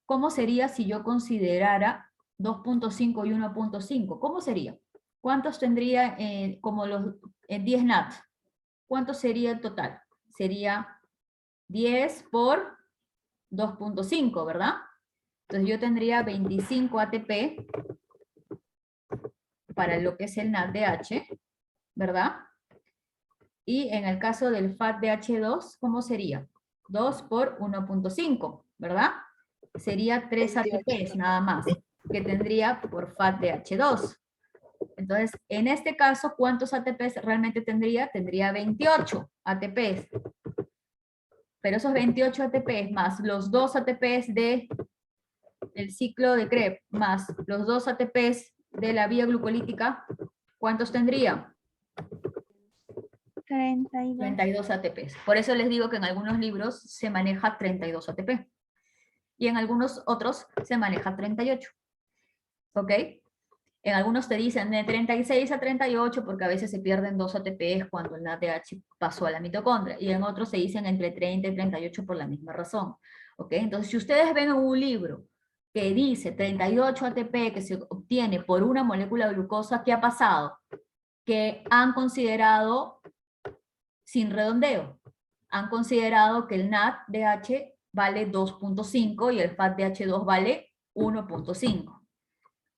A: ¿Cómo sería si yo considerara 2.5 y 1.5? ¿Cómo sería? ¿Cuántos tendría como los 10 NAT? ¿Cuánto sería el total? Sería 10 por 2.5, ¿verdad? Entonces yo tendría 25 ATP para lo que es el NADH, ¿verdad? Y en el caso del FATDH2, ¿cómo sería? 2 por 1.5, ¿verdad? Sería 3 ATPs nada más, que tendría por FATDH2. Entonces, en este caso, ¿cuántos ATPs realmente tendría? Tendría 28 ATPs. Pero esos 28 ATPs más los 2 ATPs del ciclo de Krebs más los 2 ATPs de la vía glucolítica, ¿cuántos tendría?
D: 32.
A: 32 ATPs. Por eso les digo que en algunos libros se maneja 32 ATP. Y en algunos otros se maneja 38. ¿Ok? En algunos te dicen de 36 a 38 porque a veces se pierden 2 ATPs cuando el NADH pasó a la mitocondria. Y en otros se dicen entre 30 y 38 por la misma razón. ¿Ok? Entonces, si ustedes ven en un libro que dice 38 ATP que se obtiene por una molécula de glucosa, ¿qué ha pasado? Que han considerado, sin redondeo, han considerado que el NADH vale 2.5 y el FATDH2 vale 1.5.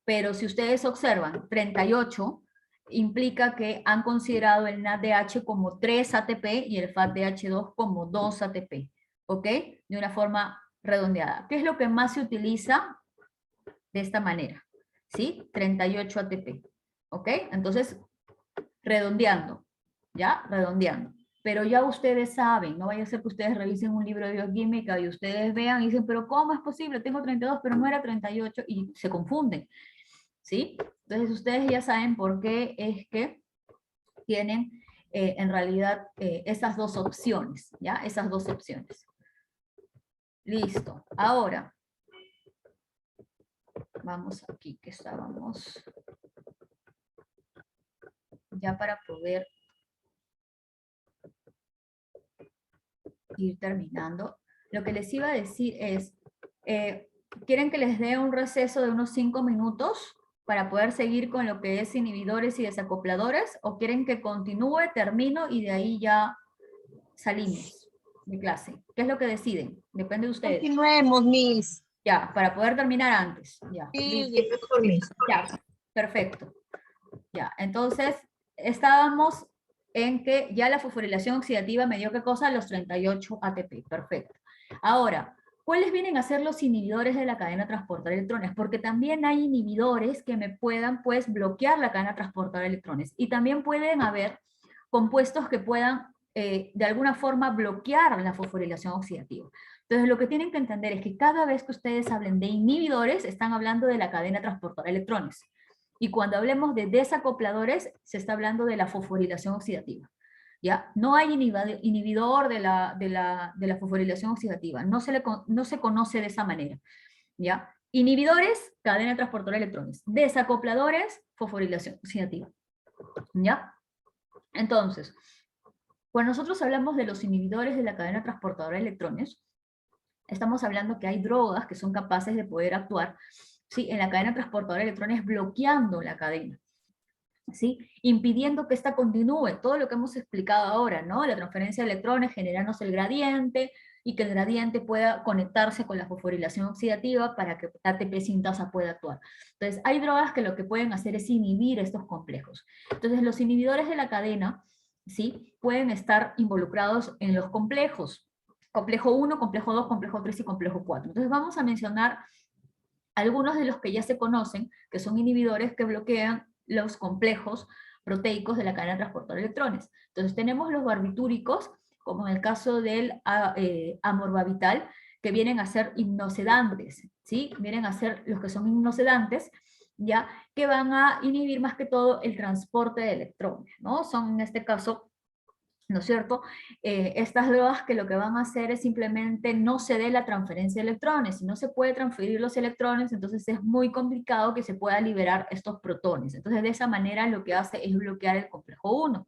A: Pero si ustedes observan, 38 implica que han considerado el NADH como 3 ATP y el FATDH2 como 2 ATP, ¿ok? De una forma redondeada. ¿Qué es lo que más se utiliza? De esta manera, ¿sí? 38 ATP, ¿ok? Entonces, redondeando, ¿ya? Redondeando. Pero ya ustedes saben, no vaya a ser que ustedes revisen un libro de bioquímica y ustedes vean y dicen, pero ¿cómo es posible? Tengo 32, pero no era 38 y se confunden, ¿sí? Entonces ustedes ya saben por qué es que tienen en realidad esas dos opciones, ¿ya? Esas dos opciones. Listo. Ahora, vamos aquí que estábamos ya para poder ir terminando. Lo que les iba a decir es, ¿quieren que les dé un receso de unos 5 minutos para poder seguir con lo que es inhibidores y desacopladores? ¿O quieren que continúe, termino y de ahí ya salimos de clase? ¿Qué es lo que deciden? Depende de ustedes.
B: Continuemos, Miss.
A: Ya, para poder terminar antes. Ya,
B: Sí,
A: listo. Ya, perfecto. Ya, entonces estábamos en que ya la fosforilación oxidativa me dio qué cosa, los 38 ATP, perfecto. Ahora, ¿cuáles vienen a ser los inhibidores de la cadena transportadora de electrones? Porque también hay inhibidores que me puedan, pues, bloquear la cadena transportadora de electrones. Y también pueden haber compuestos que puedan, de alguna forma, bloquear la fosforilación oxidativa. Entonces, lo que tienen que entender es que cada vez que ustedes hablen de inhibidores, están hablando de la cadena transportadora de electrones. Y cuando hablemos de desacopladores, se está hablando de la fosforilación oxidativa. ¿Ya? No hay inhibidor de la fosforilación oxidativa, no se conoce de esa manera. ¿Ya? Inhibidores, cadena transportadora de electrones. Desacopladores, fosforilación oxidativa. ¿Ya? Entonces, cuando nosotros hablamos de los inhibidores de la cadena transportadora de electrones, estamos hablando que hay drogas que son capaces de poder actuar, ¿sí?, en la cadena transportadora de electrones, bloqueando la cadena, ¿sí?, impidiendo que ésta continúe, todo lo que hemos explicado ahora, ¿no? La transferencia de electrones, generarnos el gradiente, y que el gradiente pueda conectarse con la fosforilación oxidativa para que ATP sintasa pueda actuar. Entonces, hay drogas que lo que pueden hacer es inhibir estos complejos. Entonces, los inhibidores de la cadena, ¿sí?, pueden estar involucrados en los complejos. Complejo 1, complejo 2, complejo 3 y complejo 4. Entonces vamos a mencionar algunos de los que ya se conocen, que son inhibidores que bloquean los complejos proteicos de la cadena transportadora de electrones. Entonces tenemos los barbitúricos, como en el caso del amorbavital, que vienen a ser hipnosedantes, ¿sí? Vienen a ser los que son hipnosedantes, ¿ya? Que van a inhibir más que todo el transporte de electrones, ¿no? Son en este caso ¿no es cierto? Estas drogas que lo que van a hacer es simplemente no se dé la transferencia de electrones. Si no se puede transferir los electrones, entonces es muy complicado que se pueda liberar estos protones. Entonces de esa manera lo que hace es bloquear el complejo 1.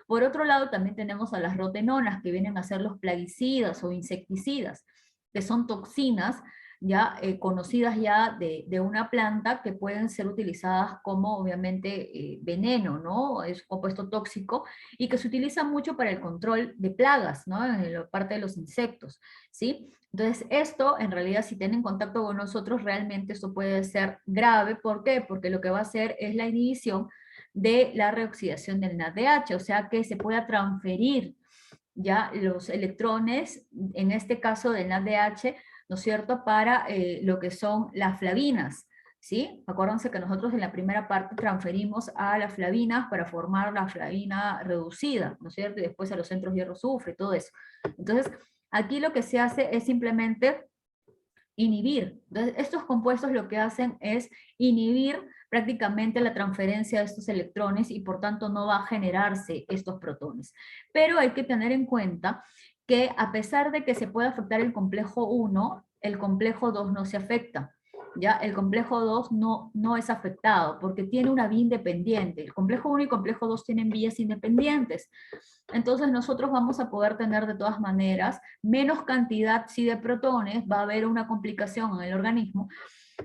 A: Por otro lado, también tenemos a las rotenonas, que vienen a ser los plaguicidas o insecticidas, que son toxinas ya conocidas ya de una planta, que pueden ser utilizadas como obviamente veneno, ¿no? Es un compuesto tóxico y que se utiliza mucho para el control de plagas, ¿no? En la parte de los insectos, ¿sí? Entonces esto en realidad, si tienen contacto con nosotros, realmente esto puede ser grave. ¿Por qué? Porque lo que va a hacer es la inhibición de la reoxidación del NADH, o sea que se pueda transferir ya los electrones, en este caso del NADH, ¿no es cierto?, para lo que son las flavinas, ¿sí? Acuérdense que nosotros en la primera parte transferimos a las flavinas para formar la flavina reducida, ¿no es cierto?, y después a los centros hierro-azufre, todo eso. Entonces, aquí lo que se hace es simplemente inhibir. Entonces, estos compuestos lo que hacen es inhibir prácticamente la transferencia de estos electrones y por tanto no va a generarse estos protones. Pero hay que tener en cuenta que a pesar de que se puede afectar el complejo 1, el complejo 2 no se afecta. ¿Ya? El complejo 2 no es afectado porque tiene una vía independiente. El complejo 1 y el complejo 2 tienen vías independientes. Entonces nosotros vamos a poder tener de todas maneras menos cantidad sí de protones, va a haber una complicación en el organismo,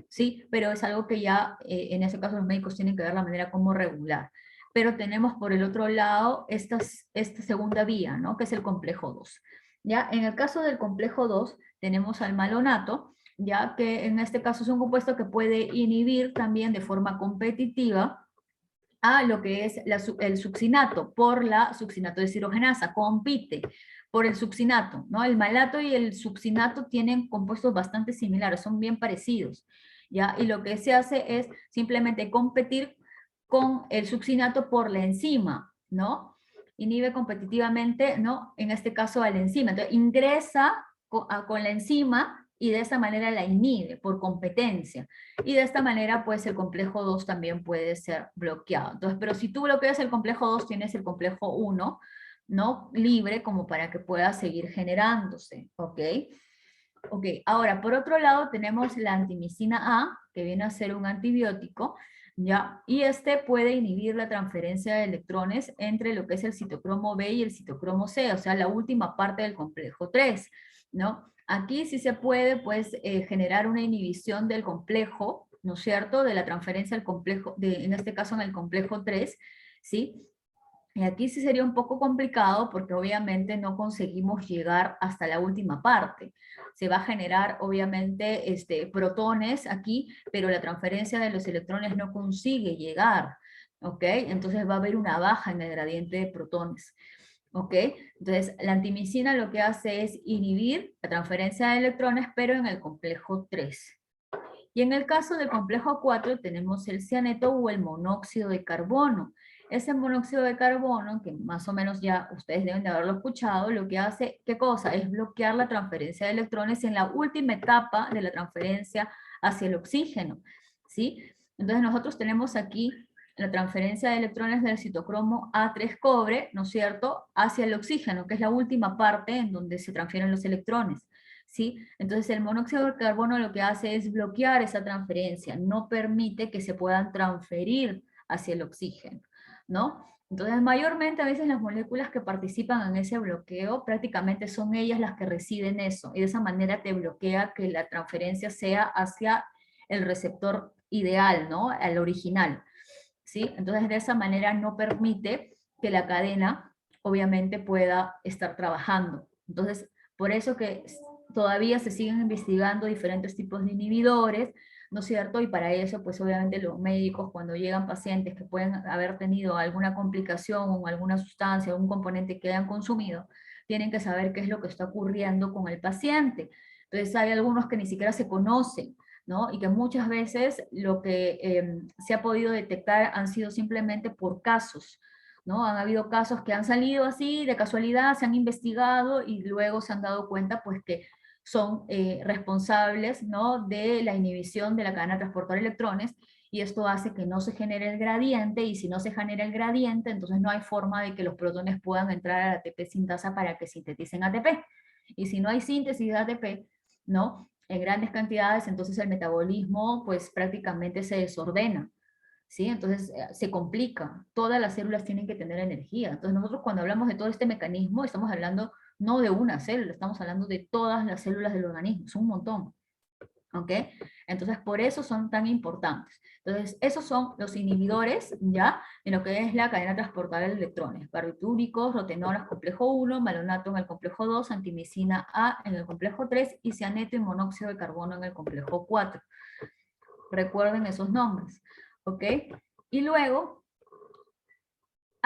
A: sí, pero es algo que ya en ese caso los médicos tienen que ver la manera como regular. Pero tenemos por el otro lado esta segunda vía, ¿no? Que es el complejo 2. ¿Ya? En el caso del complejo 2 tenemos al malonato, ya que en este caso es un compuesto que puede inhibir también de forma competitiva a lo que es el succinato, por la succinato deshidrogenasa, compite por el succinato, ¿no? El malato y el succinato tienen compuestos bastante similares, son bien parecidos, ¿ya? Y lo que se hace es simplemente competir con el succinato por la enzima, ¿no? Inhibe competitivamente, ¿no? En este caso a la enzima, entonces ingresa con la enzima y de esa manera la inhibe por competencia. Y de esta manera, pues el complejo 2 también puede ser bloqueado. Entonces, pero si tú bloqueas el complejo 2, tienes el complejo 1, ¿no? Libre como para que pueda seguir generándose, ¿ok? Ok, ahora, por otro lado, tenemos la antimicina A, que viene a ser un antibiótico, ¿ya? Y este puede inhibir la transferencia de electrones entre lo que es el citocromo B y el citocromo C, o sea, la última parte del complejo 3, ¿no? Aquí sí se puede, pues, generar una inhibición del complejo, ¿no es cierto?, de la transferencia del complejo, en este caso en el complejo 3, ¿sí? Y aquí sí sería un poco complicado porque obviamente no conseguimos llegar hasta la última parte. Se va a generar obviamente protones aquí, pero la transferencia de los electrones no consigue llegar, ¿ok? Entonces va a haber una baja en el gradiente de protones. ¿Ok? Entonces, la antimicina lo que hace es inhibir la transferencia de electrones, pero en el complejo 3. Y en el caso del complejo 4 tenemos el cianeto o el monóxido de carbono. Ese monóxido de carbono, que más o menos ya ustedes deben de haberlo escuchado, lo que hace, ¿qué cosa? Es bloquear la transferencia de electrones en la última etapa de la transferencia hacia el oxígeno, ¿sí? Entonces nosotros tenemos aquí la transferencia de electrones del citocromo A3 cobre, ¿no es cierto?, hacia el oxígeno, que es la última parte en donde se transfieren los electrones, ¿sí? Entonces el monóxido de carbono lo que hace es bloquear esa transferencia, no permite que se puedan transferir hacia el oxígeno, ¿no? Entonces mayormente a veces las moléculas que participan en ese bloqueo prácticamente son ellas las que reciben eso, y de esa manera te bloquea que la transferencia sea hacia el receptor ideal, ¿no?, al original, ¿sí? Entonces de esa manera no permite que la cadena obviamente pueda estar trabajando. Entonces por eso que todavía se siguen investigando diferentes tipos de inhibidores, ¿no es cierto? Y para eso pues obviamente los médicos, cuando llegan pacientes que pueden haber tenido alguna complicación o alguna sustancia, algún componente que hayan consumido, tienen que saber qué es lo que está ocurriendo con el paciente. Entonces hay algunos que ni siquiera se conocen, ¿no? Y que muchas veces lo que se ha podido detectar han sido simplemente por casos, ¿no? Han habido casos que han salido así de casualidad, se han investigado y luego se han dado cuenta pues que son responsables, ¿no?, de la inhibición de la cadena transportadora de electrones, y esto hace que no se genere el gradiente, y si no se genera el gradiente, entonces no hay forma de que los protones puedan entrar a la ATP sintasa para que sinteticen ATP. Y si no hay síntesis de ATP, ¿no?, en grandes cantidades, entonces el metabolismo pues prácticamente se desordena, ¿sí? Entonces se complica, todas las células tienen que tener energía. Entonces nosotros cuando hablamos de todo este mecanismo, estamos hablando no de una célula, estamos hablando de todas las células del organismo, es un montón. ¿Ok? Entonces, por eso son tan importantes. Entonces, esos son los inhibidores, ¿ya? En lo que es la cadena transportadora de electrones. Barbitúricos, rotenolas, complejo 1, malonato en el complejo 2, antimicina A en el complejo 3, y cianeto y monóxido de carbono en el complejo 4. Recuerden esos nombres, ¿ok? Y luego,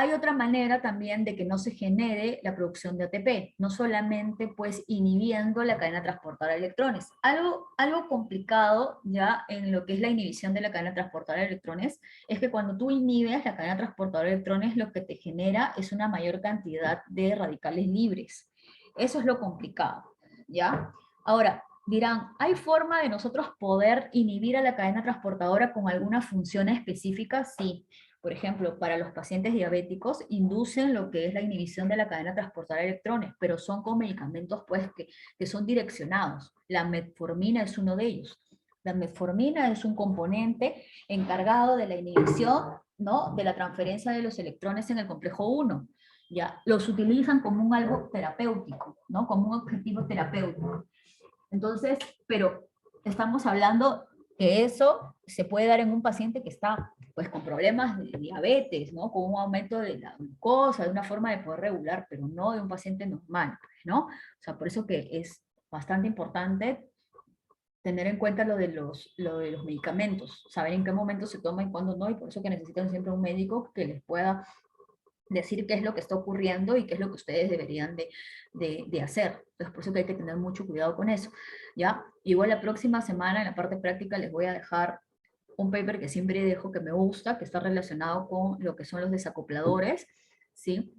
A: hay otra manera también de que no se genere la producción de ATP, no solamente pues inhibiendo la cadena transportadora de electrones. Algo complicado ya en lo que es la inhibición de la cadena transportadora de electrones es que cuando tú inhibes la cadena transportadora de electrones, lo que te genera es una mayor cantidad de radicales libres. Eso es lo complicado, ¿ya? Ahora, dirán, ¿hay forma de nosotros poder inhibir a la cadena transportadora con alguna función específica? Sí. Por ejemplo, para los pacientes diabéticos, inducen lo que es la inhibición de la cadena transportadora de electrones, pero son con medicamentos pues, que son direccionados. La metformina es uno de ellos. La metformina es un componente encargado de la inhibición, ¿no?, de la transferencia de los electrones en el complejo 1. Ya, los utilizan como un algo terapéutico, ¿no?, como un objetivo terapéutico. Entonces, pero estamos hablando que eso se puede dar en un paciente que está pues con problemas de diabetes, ¿no?, con un aumento de la glucosa, de una forma de poder regular, pero no de un paciente normal, ¿no? O sea, por eso que es bastante importante tener en cuenta lo de los medicamentos, saber en qué momento se toma y cuándo no, y por eso que necesitan siempre un médico que les pueda decir qué es lo que está ocurriendo y qué es lo que ustedes deberían de hacer. Entonces, por eso que hay que tener mucho cuidado con eso, ¿ya? Igual la próxima semana, en la parte práctica, les voy a dejar un paper que siempre dejo que me gusta, que está relacionado con lo que son los desacopladores, ¿sí?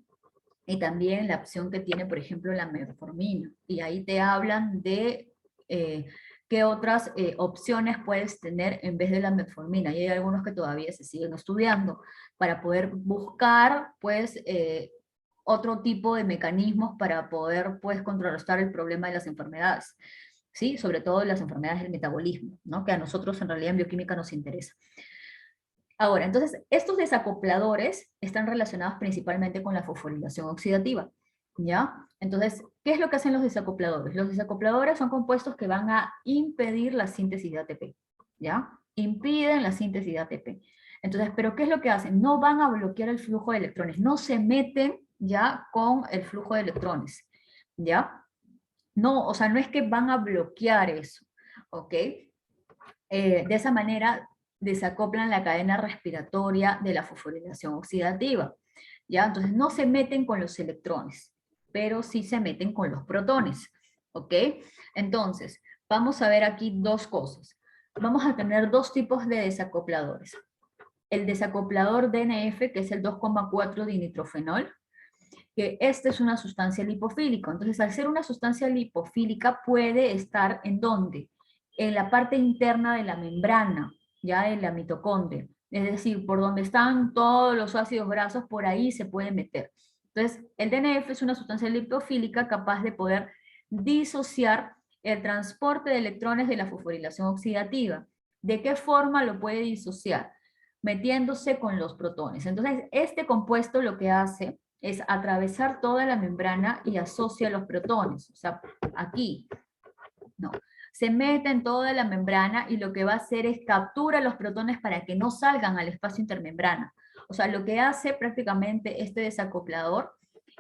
A: Y también la opción que tiene, por ejemplo, la metformina. Y ahí te hablan de qué otras opciones puedes tener en vez de la metformina. Y hay algunos que todavía se siguen estudiando para poder buscar, pues, otro tipo de mecanismos para poder, pues, contrarrestar el problema de las enfermedades. ¿Sí? Sobre todo las enfermedades del metabolismo, ¿no?, que a nosotros en realidad en bioquímica nos interesa. Ahora, entonces, estos desacopladores están relacionados principalmente con la fosforilación oxidativa, ¿ya? Entonces, ¿qué es lo que hacen los desacopladores? Los desacopladores son compuestos que van a impedir la síntesis de ATP, ¿ya? Impiden la síntesis de ATP. Entonces, ¿pero qué es lo que hacen? No van a bloquear el flujo de electrones, no se meten ya con el flujo de electrones, ¿ya? No, o sea, no es que van a bloquear eso, ¿ok? De esa manera desacoplan la cadena respiratoria de la fosforilación oxidativa, ¿ya? Entonces no se meten con los electrones, pero sí se meten con los protones, ¿ok? Entonces, vamos a ver aquí dos cosas. Vamos a tener dos tipos de desacopladores. El desacoplador DNF, que es el 2,4 dinitrofenol, que esta es una sustancia lipofílica. Entonces, al ser una sustancia lipofílica, puede estar ¿en dónde? En la parte interna de la membrana, ya en la mitocondria. Es decir, por donde están todos los ácidos grasos, por ahí se puede meter. Entonces, el DNF es una sustancia lipofílica capaz de poder disociar el transporte de electrones de la fosforilación oxidativa. ¿De qué forma lo puede disociar? Metiéndose con los protones. Entonces, este compuesto lo que hace es atravesar toda la membrana y asocia los protones. O sea, aquí, no. Se mete en toda la membrana y lo que va a hacer es captura los protones para que no salgan al espacio intermembrana. O sea, lo que hace prácticamente este desacoplador,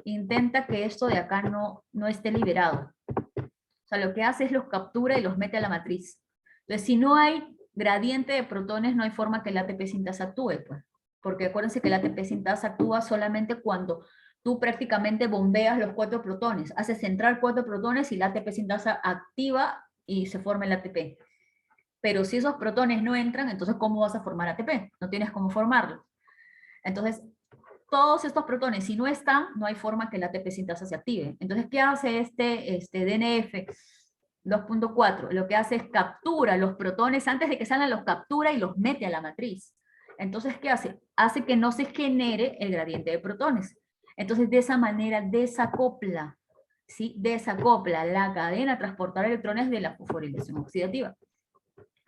A: intenta que esto de acá no esté liberado. O sea, lo que hace es los captura y los mete a la matriz. Entonces, si no hay gradiente de protones, no hay forma que el ATP sintasa actúe, pues. Porque acuérdense que el ATP sintasa actúa solamente cuando tú prácticamente bombeas los 4 protones, haces entrar 4 protones y la ATP sintasa activa y se forma el ATP. Pero si esos protones no entran, entonces ¿cómo vas a formar ATP? No tienes cómo formarlo. Entonces, todos estos protones, si no están, no hay forma que el ATP sintasa se active. Entonces, ¿qué hace este DNF? 2.4, lo que hace es captura los protones, antes de que salgan los captura y los mete a la matriz. Entonces, ¿qué hace? Hace que no se genere el gradiente de protones. Entonces, de esa manera desacopla, ¿sí? Desacopla la cadena transportadora de electrones de la fosforilación oxidativa,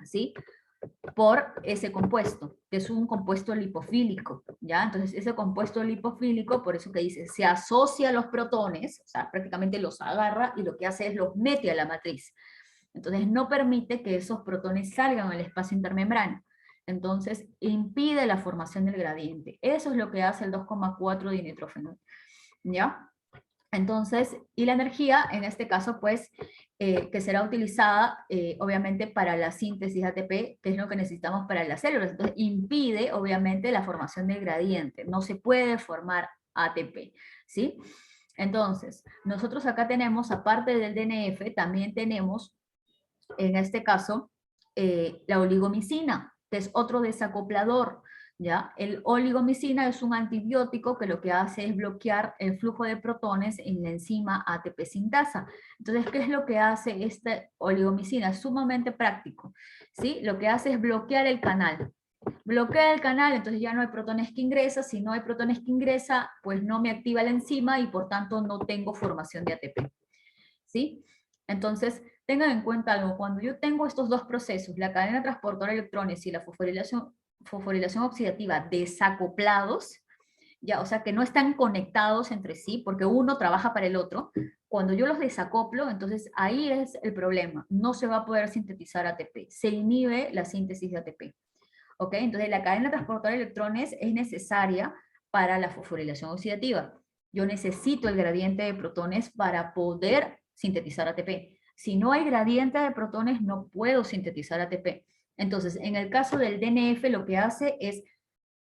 A: ¿sí? Por ese compuesto, que es un compuesto lipofílico, ¿ya? Entonces, ese compuesto lipofílico, por eso que dice, se asocia a los protones, o sea, prácticamente los agarra y lo que hace es los mete a la matriz. Entonces, no permite que esos protones salgan al espacio intermembrana. Entonces, impide la formación del gradiente. Eso es lo que hace el 2,4 dinitrófenol, ¿ya? Entonces, y la energía, en este caso, pues, que será utilizada, obviamente, para la síntesis de ATP, que es lo que necesitamos para las células. Entonces, impide, obviamente, la formación del gradiente. No se puede formar ATP, ¿sí? Entonces, nosotros acá tenemos, aparte del DNF, también tenemos, en este caso, la oligomicina, que es otro desacoplador, ¿ya? El oligomicina es un antibiótico que lo que hace es bloquear el flujo de protones en la enzima ATP sintasa. Entonces, ¿qué es lo que hace esta oligomicina? Es sumamente práctico, ¿sí? Lo que hace es bloquear el canal. Bloquea el canal, entonces ya no hay protones que ingresan. Si no hay protones que ingresan, pues no me activa la enzima y por tanto no tengo formación de ATP, ¿sí? Entonces, tengan en cuenta algo, cuando yo tengo estos dos procesos, la cadena transportadora de electrones y la fosforilación oxidativa desacoplados, ya, o sea que no están conectados entre sí, porque uno trabaja para el otro, cuando yo los desacoplo, entonces ahí es el problema, no se va a poder sintetizar ATP, se inhibe la síntesis de ATP, ¿ok? Entonces la cadena transportadora de electrones es necesaria para la fosforilación oxidativa. Yo necesito el gradiente de protones para poder sintetizar ATP. Si no hay gradiente de protones, no puedo sintetizar ATP. Entonces, en el caso del DNF, lo que hace es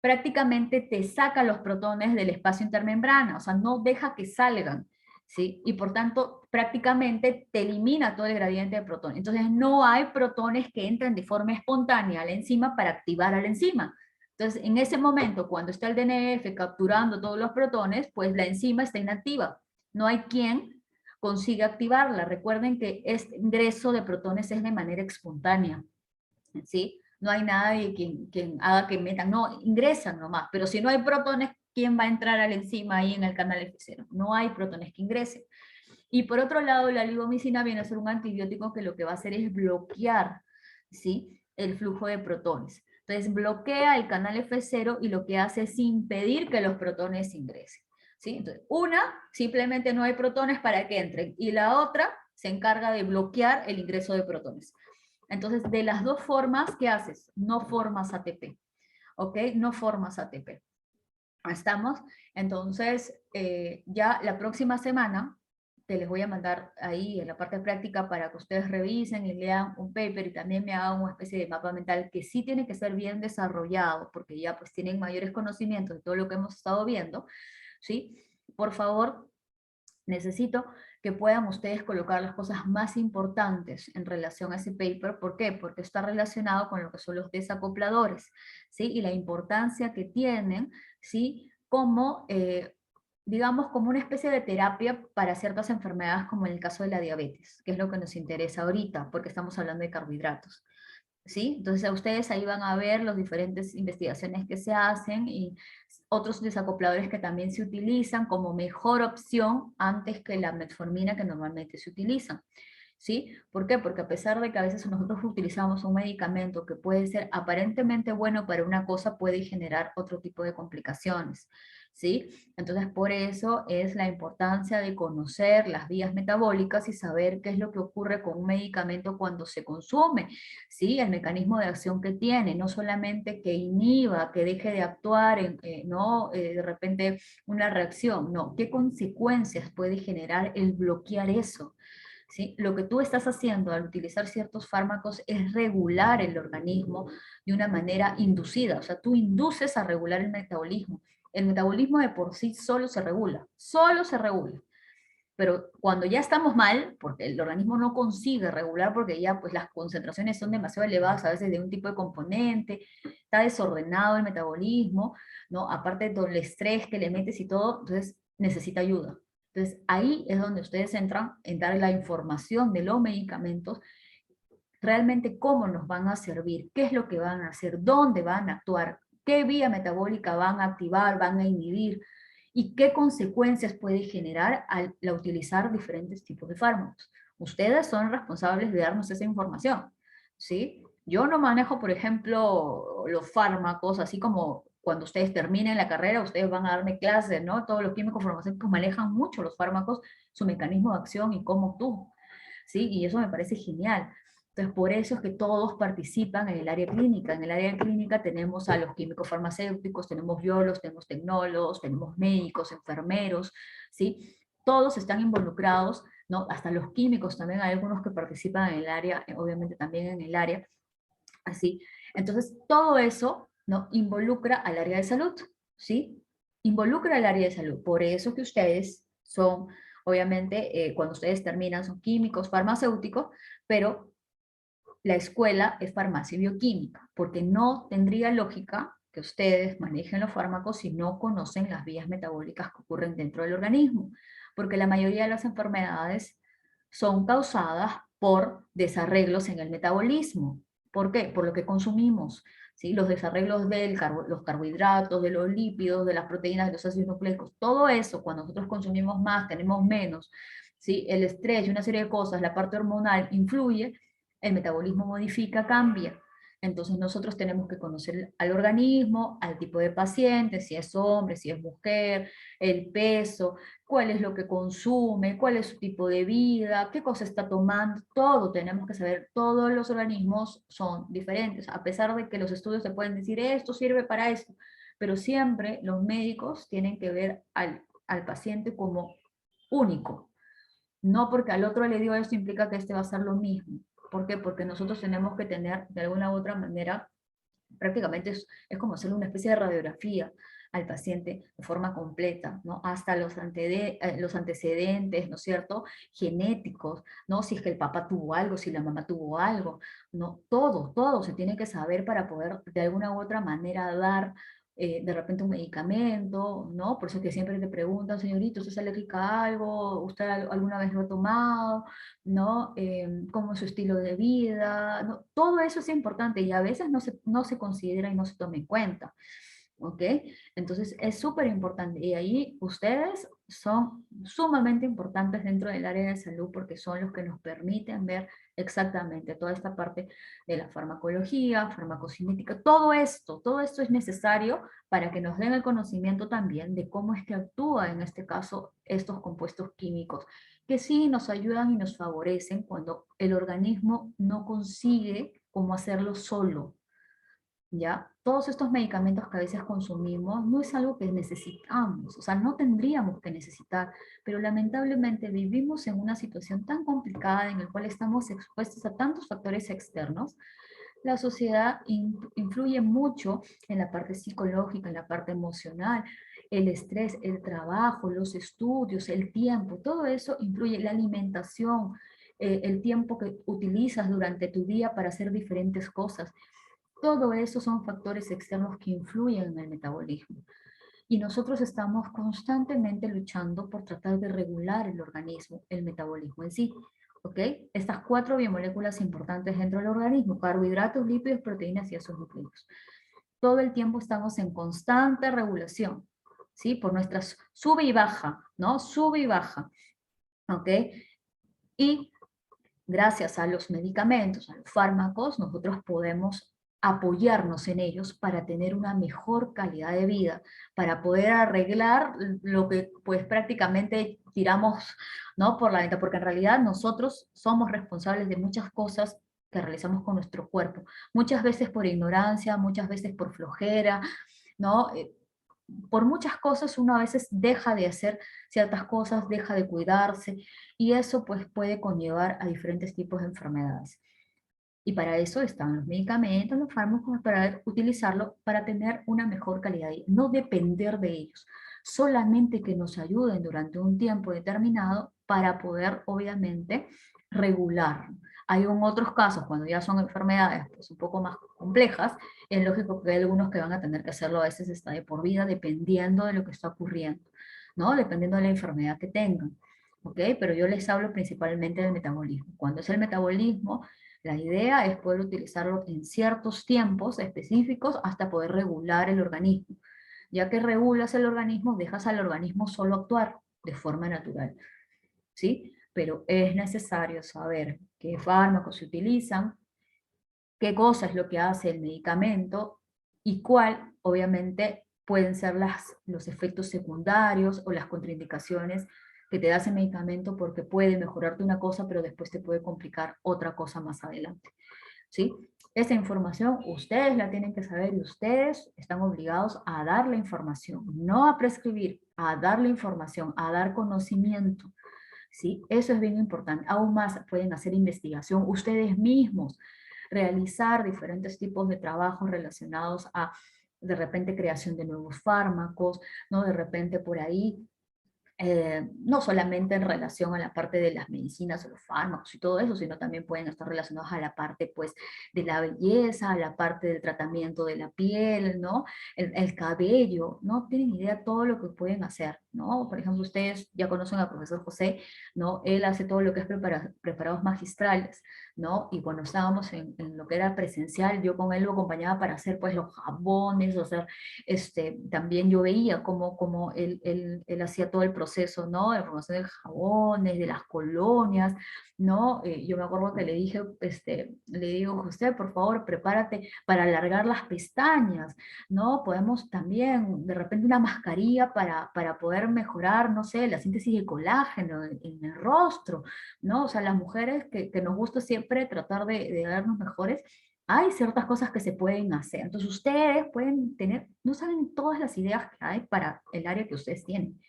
A: prácticamente te saca los protones del espacio intermembrana, o sea, no deja que salgan, ¿sí? Y por tanto, prácticamente te elimina todo el gradiente de protones. Entonces, no hay protones que entren de forma espontánea a la enzima para activar a la enzima. Entonces, en ese momento, cuando está el DNF capturando todos los protones, pues la enzima está inactiva. No hay quien consiga activarla. Recuerden que este ingreso de protones es de manera espontánea, ¿sí? No hay nadie quien haga que metan, no, ingresan nomás, pero si no hay protones, ¿quién va a entrar a la enzima ahí en el canal F0? No hay protones que ingresen. Y por otro lado, la oligomicina viene a ser un antibiótico que lo que va a hacer es bloquear, ¿sí?, el flujo de protones. Entonces bloquea el canal F0 y lo que hace es impedir que los protones ingresen, ¿sí? Entonces, una, simplemente no hay protones para que entren, y la otra se encarga de bloquear el ingreso de protones. Entonces, de las dos formas, ¿qué haces? No formas ATP, ¿ok? No formas ATP. ¿Estamos? Entonces, ya la próxima semana te les voy a mandar ahí en la parte práctica para que ustedes revisen y lean un paper y también me hagan una especie de mapa mental que sí tiene que ser bien desarrollado, porque ya pues tienen mayores conocimientos de todo lo que hemos estado viendo, ¿sí? Por favor, necesito que puedan ustedes colocar las cosas más importantes en relación a ese paper. ¿Por qué? Porque está relacionado con lo que son los desacopladores, ¿sí? Y la importancia que tienen, ¿sí? Como, digamos, como una especie de terapia para ciertas enfermedades, como en el caso de la diabetes, que es lo que nos interesa ahorita, porque estamos hablando de carbohidratos, ¿sí? Entonces a ustedes ahí van a ver las diferentes investigaciones que se hacen y otros desacopladores que también se utilizan como mejor opción antes que la metformina que normalmente se utiliza, ¿sí? ¿Por qué? Porque a pesar de que a veces nosotros utilizamos un medicamento que puede ser aparentemente bueno para una cosa, puede generar otro tipo de complicaciones, ¿sí? Entonces, por eso es la importancia de conocer las vías metabólicas y saber qué es lo que ocurre con un medicamento cuando se consume, ¿sí? El mecanismo de acción que tiene, no solamente que inhiba, que deje de actuar, de repente una reacción, no, ¿qué consecuencias puede generar el bloquear eso? ¿Sí? Lo que tú estás haciendo al utilizar ciertos fármacos es regular el organismo de una manera inducida, o sea, tú induces a regular el metabolismo. El metabolismo de por sí solo se regula, pero cuando ya estamos mal, porque el organismo no consigue regular, porque ya pues las concentraciones son demasiado elevadas a veces de un tipo de componente, está desordenado el metabolismo, ¿no? Aparte de todo el estrés que le metes y todo, entonces necesita ayuda. Entonces, ahí es donde ustedes entran en dar la información de los medicamentos, realmente cómo nos van a servir, qué es lo que van a hacer, dónde van a actuar, qué vía metabólica van a activar, van a inhibir, y qué consecuencias puede generar al utilizar diferentes tipos de fármacos. Ustedes son responsables de darnos esa información, ¿sí? Yo no manejo, por ejemplo, los fármacos, así como cuando ustedes terminen la carrera, ustedes van a darme clases, ¿no? Todos los químicos farmacéuticos manejan mucho los fármacos, su mecanismo de acción y cómo actúan, ¿sí? Y eso me parece genial. Entonces, por eso es que todos participan en el área clínica. En el área clínica tenemos a los químicos farmacéuticos, tenemos biólogos, tenemos tecnólogos, tenemos médicos, enfermeros, ¿sí? Todos están involucrados, ¿no? Hasta los químicos también, hay algunos que participan en el área, obviamente también en el área, así. Entonces, todo eso, ¿no? Involucra al área de salud, ¿sí? Involucra al área de salud. Por eso que ustedes son, obviamente, cuando ustedes terminan, son químicos farmacéuticos, pero la escuela es farmacia y bioquímica, porque no tendría lógica que ustedes manejen los fármacos si no conocen las vías metabólicas que ocurren dentro del organismo, porque la mayoría de las enfermedades son causadas por desarreglos en el metabolismo. ¿Por qué? Por lo que consumimos, ¿sí? Los desarreglos de los carbohidratos, de los lípidos, de las proteínas, de los ácidos nucleicos, todo eso, cuando nosotros consumimos más, tenemos menos, ¿sí? El estrés y una serie de cosas, la parte hormonal influye, el metabolismo modifica, cambia. Entonces nosotros tenemos que conocer al organismo, al tipo de paciente, si es hombre, si es mujer, el peso, cuál es lo que consume, cuál es su tipo de vida, qué cosa está tomando, todo tenemos que saber. Todos los organismos son diferentes, a pesar de que los estudios te pueden decir esto sirve para esto, pero siempre los médicos tienen que ver al paciente como único. No porque al otro le dio esto implica que este va a hacer lo mismo. ¿Por qué? Porque nosotros tenemos que tener, de alguna u otra manera, prácticamente es como hacerle una especie de radiografía al paciente de forma completa, ¿no? Hasta los antecedentes, ¿no es cierto? Genéticos, ¿no? Si es que el papá tuvo algo, si la mamá tuvo algo, ¿no? Todo se tiene que saber para poder de alguna u otra manera dar de repente un medicamento, ¿no? Por eso que siempre te preguntan, señorita, ¿usted es alérgica a algo? ¿Usted alguna vez lo ha tomado? ¿No? Cómo es su estilo de vida, ¿no? Todo eso es importante y a veces no se considera y no se toma en cuenta, ¿ok? Entonces es súper importante y ahí ustedes son sumamente importantes dentro del área de salud porque son los que nos permiten ver exactamente toda esta parte de la farmacología, farmacocinética, todo esto es necesario para que nos den el conocimiento también de cómo es que actúa en este caso estos compuestos químicos que sí nos ayudan y nos favorecen cuando el organismo no consigue cómo hacerlo solo, ¿ya? Todos estos medicamentos que a veces consumimos no es algo que necesitamos, o sea, no tendríamos que necesitar, pero lamentablemente vivimos en una situación tan complicada en la cual estamos expuestos a tantos factores externos. La sociedad influye mucho en la parte psicológica, en la parte emocional, el estrés, el trabajo, los estudios, el tiempo, todo eso influye, la alimentación, el tiempo que utilizas durante tu día para hacer diferentes cosas. Todo eso son factores externos que influyen en el metabolismo. Y nosotros estamos constantemente luchando por tratar de regular el organismo, el metabolismo en sí. ¿Ok? Estas 4 biomoléculas importantes dentro del organismo, carbohidratos, lípidos, proteínas y ácidos nucleicos. Todo el tiempo estamos en constante regulación, ¿sí? Por nuestras sube y baja, ¿no? Sube y baja, ¿ok? Y gracias a los medicamentos, a los fármacos, nosotros podemos apoyarnos en ellos para tener una mejor calidad de vida, para poder arreglar lo que pues prácticamente tiramos, ¿no? Por la venta, porque en realidad nosotros somos responsables de muchas cosas que realizamos con nuestro cuerpo, muchas veces por ignorancia, muchas veces por flojera, ¿no? Por muchas cosas uno a veces deja de hacer ciertas cosas, deja de cuidarse, y eso pues puede conllevar a diferentes tipos de enfermedades. Y para eso están los medicamentos, los fármacos, para utilizarlo para tener una mejor calidad, y no depender de ellos, solamente que nos ayuden durante un tiempo determinado para poder obviamente regular. Hay otros casos, cuando ya son enfermedades pues, un poco más complejas, es lógico que hay algunos que van a tener que hacerlo a veces hasta de por vida, dependiendo de lo que está ocurriendo, ¿no? Dependiendo de la enfermedad que tengan, ¿ok? Pero yo les hablo principalmente del metabolismo. Cuando es el metabolismo, la idea es poder utilizarlo en ciertos tiempos específicos hasta poder regular el organismo. Ya que regulas el organismo, dejas al organismo solo actuar de forma natural, ¿sí? Pero es necesario saber qué fármacos se utilizan, qué cosa es lo que hace el medicamento y cuál, obviamente, pueden ser los efectos secundarios o las contraindicaciones que te da ese medicamento porque puede mejorarte una cosa, pero después te puede complicar otra cosa más adelante, ¿sí? Esa información ustedes la tienen que saber y ustedes están obligados a dar la información, no a prescribir, a dar la información, a dar conocimiento, ¿sí? Eso es bien importante. Aún más pueden hacer investigación ustedes mismos, realizar diferentes tipos de trabajos relacionados a, de repente, creación de nuevos fármacos, ¿no? De repente por ahí no solamente en relación a la parte de las medicinas o los fármacos y todo eso, sino también pueden estar relacionados a la parte pues de la belleza, a la parte del tratamiento de la piel, ¿no? El cabello, ¿no? Tienen idea todo lo que pueden hacer, ¿no? Por ejemplo, ustedes ya conocen al profesor José, ¿no? Él hace todo lo que es preparados magistrales, ¿no? Y cuando estábamos en lo que era presencial, yo con él lo acompañaba para hacer pues los jabones, o sea, también yo veía cómo él hacía todo el proceso, ¿no? De formación de jabones, de las colonias, ¿no? Yo me acuerdo que le dije, le digo, José, por favor, prepárate para alargar las pestañas, ¿no? Podemos también, de repente, una mascarilla para poder mejorar, no sé, la síntesis de colágeno en el rostro, ¿no? O sea, las mujeres que nos gusta siempre tratar de vernos mejores, hay ciertas cosas que se pueden hacer. Entonces ustedes pueden tener, no saben todas las ideas que hay para el área que ustedes tienen,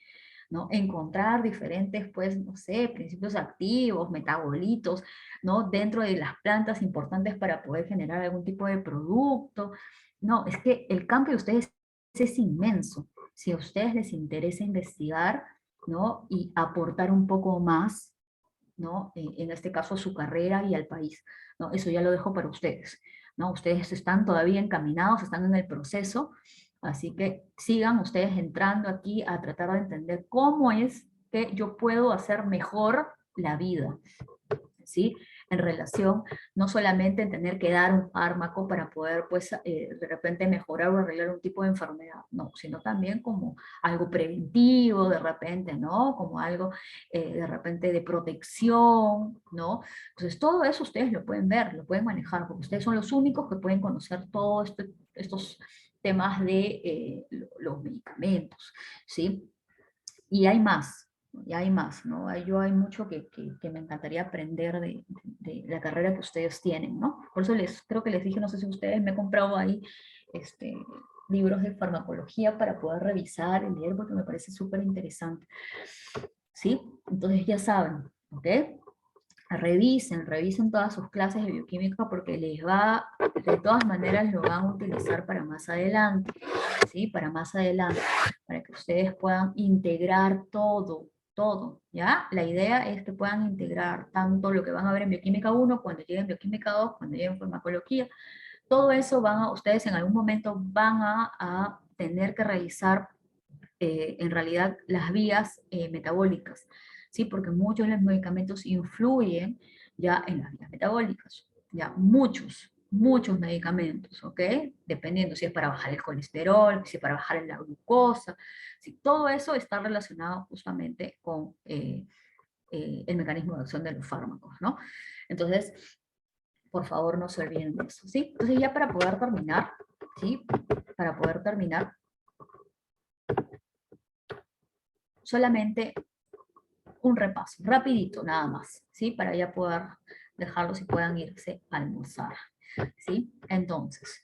A: ¿no? Encontrar diferentes, pues, no sé, principios activos, metabolitos, ¿no? Dentro de las plantas importantes para poder generar algún tipo de producto. No, es que el campo de ustedes es inmenso. Si a ustedes les interesa investigar, ¿no? Y aportar un poco más, ¿no? En este caso a su carrera y al país, ¿no? Eso ya lo dejo para ustedes, ¿no? Ustedes están todavía encaminados, están en el proceso, así que sigan ustedes entrando aquí a tratar de entender cómo es que yo puedo hacer mejor la vida, ¿sí? En relación, no solamente en tener que dar un fármaco para poder, pues, de repente mejorar o arreglar un tipo de enfermedad, no, sino también como algo preventivo, de repente, ¿no? Como algo, de repente, de protección, ¿no? Entonces, todo eso ustedes lo pueden ver, lo pueden manejar, porque ustedes son los únicos que pueden conocer todos estos temas de los medicamentos, ¿sí? Y hay más, y hay más, ¿no? Hay mucho que me encantaría aprender de la carrera que ustedes tienen, ¿no? Por eso creo que les dije, no sé si ustedes me he comprado ahí libros de farmacología para poder revisar y leer, porque me parece súper interesante, ¿sí? Entonces ya saben, ¿ok? Revisen todas sus clases de bioquímica porque de todas maneras lo van a utilizar para más adelante, ¿sí? Para más adelante, para que ustedes puedan integrar todo, ¿ya? La idea es que puedan integrar tanto lo que van a ver en bioquímica 1, cuando lleguen bioquímica 2, cuando lleguen farmacología, todo eso ustedes en algún momento van a tener que revisar en realidad las vías metabólicas, ¿sí? Porque muchos de los medicamentos influyen ya en las vías metabólicas, ya muchos medicamentos, ¿ok? Dependiendo si es para bajar el colesterol, si es para bajar la glucosa, si todo eso está relacionado justamente con el mecanismo de acción de los fármacos, ¿no? Entonces, por favor, no se olviden de eso, ¿sí? Entonces ya para poder terminar, ¿sí? Para poder terminar, solamente un repaso, rapidito nada más, ¿sí? Para ya poder dejarlos y puedan irse a almorzar, ¿sí? Entonces,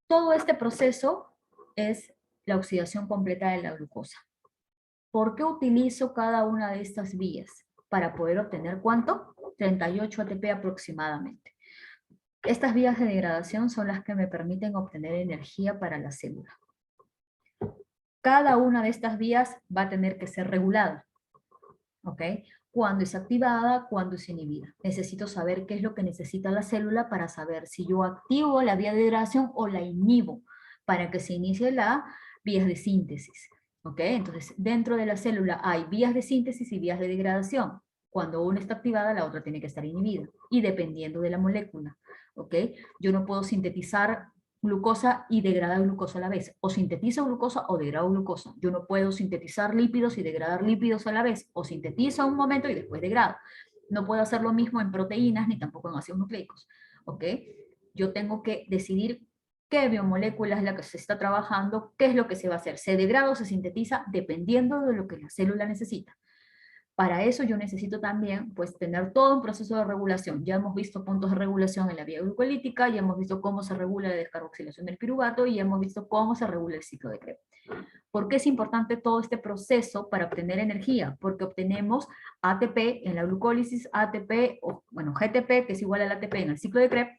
A: todo este proceso es la oxidación completa de la glucosa. ¿Por qué utilizo cada una de estas vías? Para poder obtener, ¿cuánto? 38 ATP aproximadamente. Estas vías de degradación son las que me permiten obtener energía para la célula. Cada una de estas vías va a tener que ser regulada, ¿ok? Cuando es activada, cuando es inhibida. Necesito saber qué es lo que necesita la célula para saber si yo activo la vía de degradación o la inhibo para que se inicie la vía de síntesis, ¿ok? Entonces, dentro de la célula hay vías de síntesis y vías de degradación. Cuando una está activada, la otra tiene que estar inhibida. Y dependiendo de la molécula, ¿ok? Yo no puedo sintetizar glucosa y degradar glucosa a la vez. O sintetizo glucosa o degrado glucosa. Yo no puedo sintetizar lípidos y degradar lípidos a la vez. O sintetizo un momento y después degrado. No puedo hacer lo mismo en proteínas ni tampoco en ácidos nucleicos, ¿ok? Yo tengo que decidir qué biomolécula es la que se está trabajando, qué es lo que se va a hacer. Se degrada o se sintetiza dependiendo de lo que la célula necesita. Para eso yo necesito también pues, tener todo un proceso de regulación. Ya hemos visto puntos de regulación en la vía glucolítica, ya hemos visto cómo se regula la descarboxilación del piruvato y ya hemos visto cómo se regula el ciclo de Krebs. ¿Por qué es importante todo este proceso para obtener energía? Porque obtenemos ATP en la glucólisis, ATP, o bueno, GTP, que es igual al ATP en el ciclo de Krebs,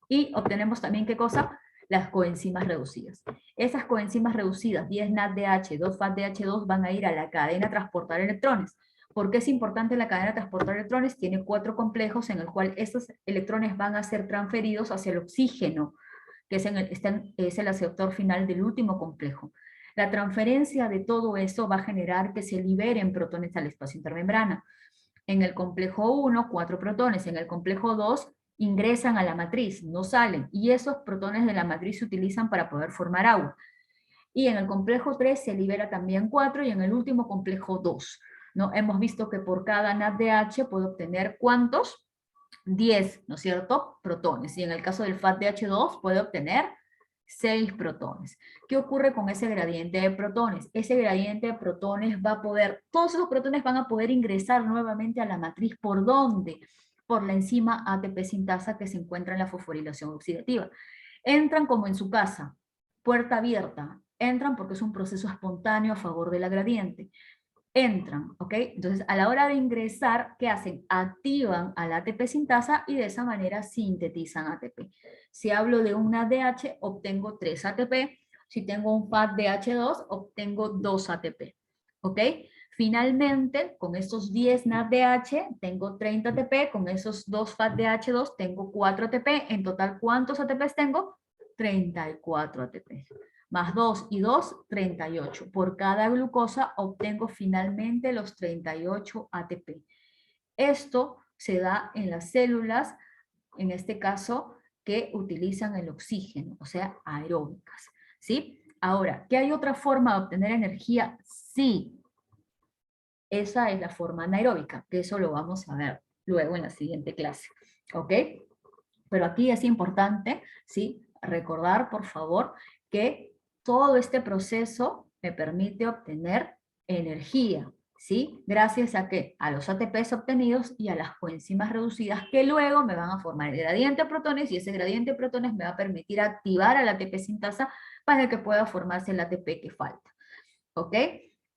A: y obtenemos también, ¿qué cosa? Las coenzimas reducidas. Esas coenzimas reducidas, 10 NADH, 2 FADH2, van a ir a la cadena a transportar electrones. ¿Por qué es importante la cadena a transportar electrones? Tiene 4 complejos en el cual estos electrones van a ser transferidos hacia el oxígeno, que es el aceptor final del último complejo. La transferencia de todo eso va a generar que se liberen protones al espacio intermembrana. En el complejo 1, 4 protones. En el complejo 2, ingresan a la matriz, no salen. Y esos protones de la matriz se utilizan para poder formar agua. Y en el complejo 3 se libera también 4 y en el último complejo 2. ¿No? Hemos visto que por cada NADH puedo obtener ¿cuántos? 10, ¿no es cierto? Protones. Y en el caso del FADH2 puede obtener 6 protones. ¿Qué ocurre con ese gradiente de protones? Ese gradiente de protones va a poder, todos esos protones van a poder ingresar nuevamente a la matriz. ¿Por dónde? Por la enzima ATP sintasa que se encuentra en la fosforilación oxidativa. Entran como en su casa, puerta abierta. Entran porque es un proceso espontáneo a favor de la gradiente. Entran, ¿ok? Entonces, a la hora de ingresar, ¿qué hacen? Activan a la ATP sintasa y de esa manera sintetizan ATP. Si hablo de un NADH, obtengo 3 ATP. Si tengo un FADH2, obtengo 2 ATP, ¿ok? Finalmente, con estos 10 NADH, tengo 30 ATP. Con esos 2 FADH2, tengo 4 ATP. En total, ¿cuántos ATPs tengo? 34 ATP. Más 2 y 2, 38. Por cada glucosa obtengo finalmente los 38 ATP. Esto se da en las células, en este caso, que utilizan el oxígeno, o sea, aeróbicas. ¿Sí? Ahora, ¿qué hay otra forma de obtener energía? Sí. Esa es la forma anaeróbica, que eso lo vamos a ver luego en la siguiente clase. ¿Ok? Pero aquí es importante, ¿sí? Recordar, por favor, que todo este proceso me permite obtener energía, ¿sí? Gracias a ¿qué? A los ATPs obtenidos y a las coenzimas reducidas que luego me van a formar el gradiente de protones y ese gradiente de protones me va a permitir activar al ATP sintasa para que pueda formarse el ATP que falta, ¿ok?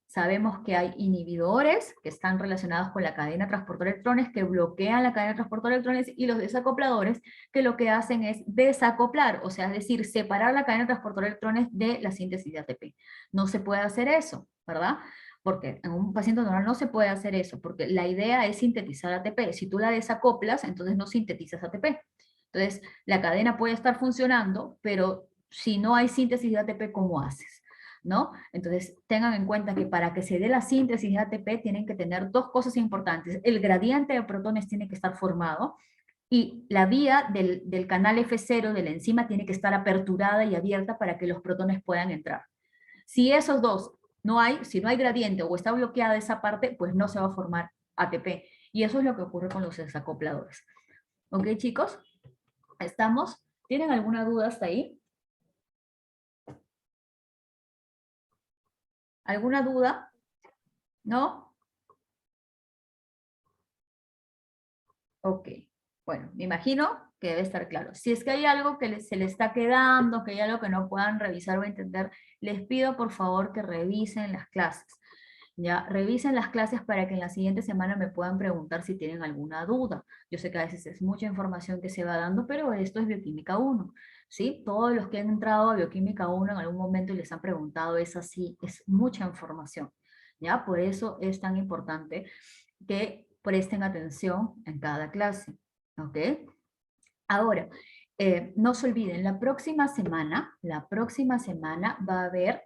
A: Sabemos que hay inhibidores que están relacionados con la cadena transportadora de electrones que bloquean la cadena transportadora de electrones y los desacopladores que lo que hacen es desacoplar, o sea, es decir, separar la cadena transportadora de electrones de la síntesis de ATP. No se puede hacer eso, ¿verdad? Porque en un paciente normal no se puede hacer eso, porque la idea es sintetizar ATP. Si tú la desacoplas, entonces no sintetizas ATP. Entonces, la cadena puede estar funcionando, pero si no hay síntesis de ATP, ¿cómo haces? ¿No? Entonces, tengan en cuenta que para que se dé la síntesis de ATP tienen que tener dos cosas importantes. El gradiente de protones tiene que estar formado y la vía del canal F0 de la enzima tiene que estar aperturada y abierta para que los protones puedan entrar. Si esos dos no hay, si no hay gradiente o está bloqueada esa parte, pues no se va a formar ATP. Y eso es lo que ocurre con los desacopladores. ¿Ok, chicos? ¿Estamos? ¿Tienen alguna duda hasta ahí? ¿Alguna duda? ¿No? Ok. Bueno, me imagino que debe estar claro. Si es que hay algo que se le está quedando, que hay algo que no puedan revisar o entender, les pido por favor que revisen las clases. Ya, revisen las clases para que en la siguiente semana me puedan preguntar si tienen alguna duda. Yo sé que a veces es mucha información que se va dando, pero esto es Bioquímica 1, ¿sí? Todos los que han entrado a Bioquímica 1 en algún momento y les han preguntado es así, es mucha información, ¿ya? Por eso es tan importante que presten atención en cada clase, ¿ok? Ahora, no se olviden, la próxima semana va a haber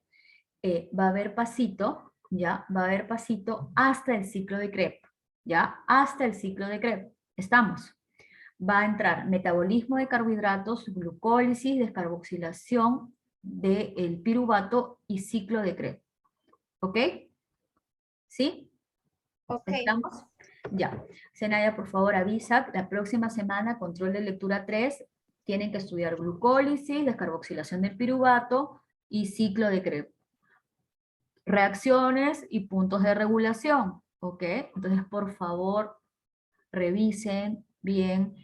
A: va a haber pasito, ¿ya? Va a haber pasito hasta el ciclo de Krebs, ¿ya? Hasta el ciclo de Krebs. ¿Estamos? Va a entrar metabolismo de carbohidratos, glucólisis, descarboxilación del piruvato y ciclo de Krebs. ¿Ok? ¿Sí?
C: Ok.
A: ¿Estamos? Ya. Zenaya, por favor, avisa. La próxima semana, control de lectura 3, tienen que estudiar glucólisis, descarboxilación del piruvato y ciclo de Krebs. Reacciones y puntos de regulación. ¿Ok? Entonces, por favor, revisen bien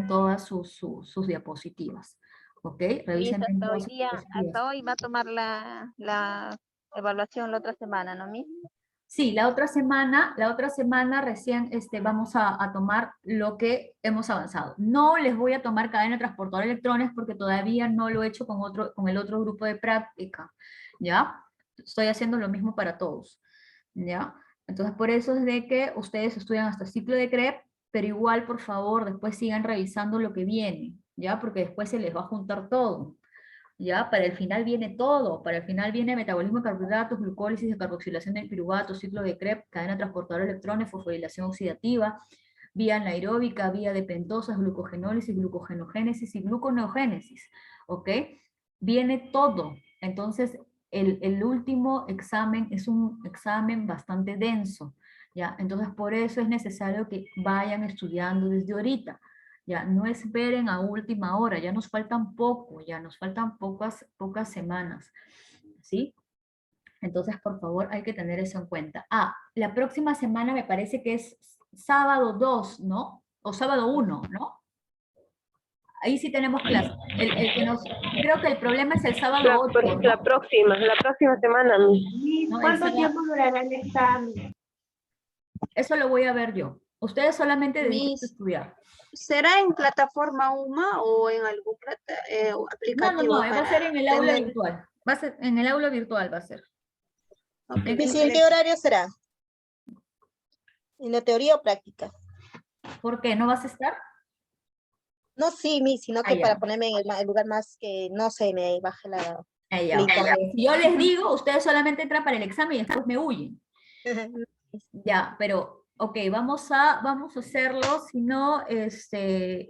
A: todas sus diapositivas, ¿ok? Revisen bien todas sus diapositivas.
F: Hasta hoy va a tomar la evaluación la otra semana, ¿no, Miss?
A: Sí, la otra semana recién vamos a tomar lo que hemos avanzado. No les voy a tomar cadena transportadora de electrones porque todavía no lo he hecho con el otro grupo de práctica, ¿ya? Estoy haciendo lo mismo para todos, ¿ya? Entonces, por eso es de que ustedes estudian hasta el ciclo de Krebs, pero igual, por favor, después sigan revisando lo que viene, ¿ya? Porque después se les va a juntar todo, ¿ya? Para el final viene todo, para el final viene metabolismo de carbohidratos, glucólisis, descarboxilación del piruvato, ciclo de Krebs, cadena transportadora de electrones, fosforilación oxidativa, vía anaeróbica, vía de pentosas, glucogenólisis, glucogenogénesis y gluconeogénesis, ¿ok? Viene todo, entonces el último examen es un examen bastante denso, ¿ya? Entonces por eso es necesario que vayan estudiando desde ahorita, ¿ya? No esperen a última hora, ya nos faltan poco, ya nos faltan pocas semanas, ¿sí? Entonces, por favor, hay que tener eso en cuenta. Ah, la próxima semana me parece que es sábado 2, ¿no? O sábado 1, ¿no? Ahí sí tenemos clase. Creo que el problema es el sábado 8, ¿no?
G: La próxima semana.
A: No, ¿cuánto tiempo
C: durará el examen?
A: Eso lo voy a ver yo. Ustedes solamente dediquen a
C: Miss,
A: estudiar.
C: ¿será en plataforma UMA o en algún aplicativo?
A: No, va a ser en el aula
C: tener-
A: virtual. Va a ser en el aula virtual, va a ser.
C: Ok,
E: ¿Y en qué horario será? ¿En la teoría o práctica?
A: ¿Por qué? ¿No vas a estar?
E: No, sí, sino que
A: ya.
E: para ponerme en el lugar más que no se me baje la...
A: Ya, ok. Si yo les digo, ustedes solamente entran para el examen y después me huyen. Ya, pero, ok, vamos a hacerlo, si no,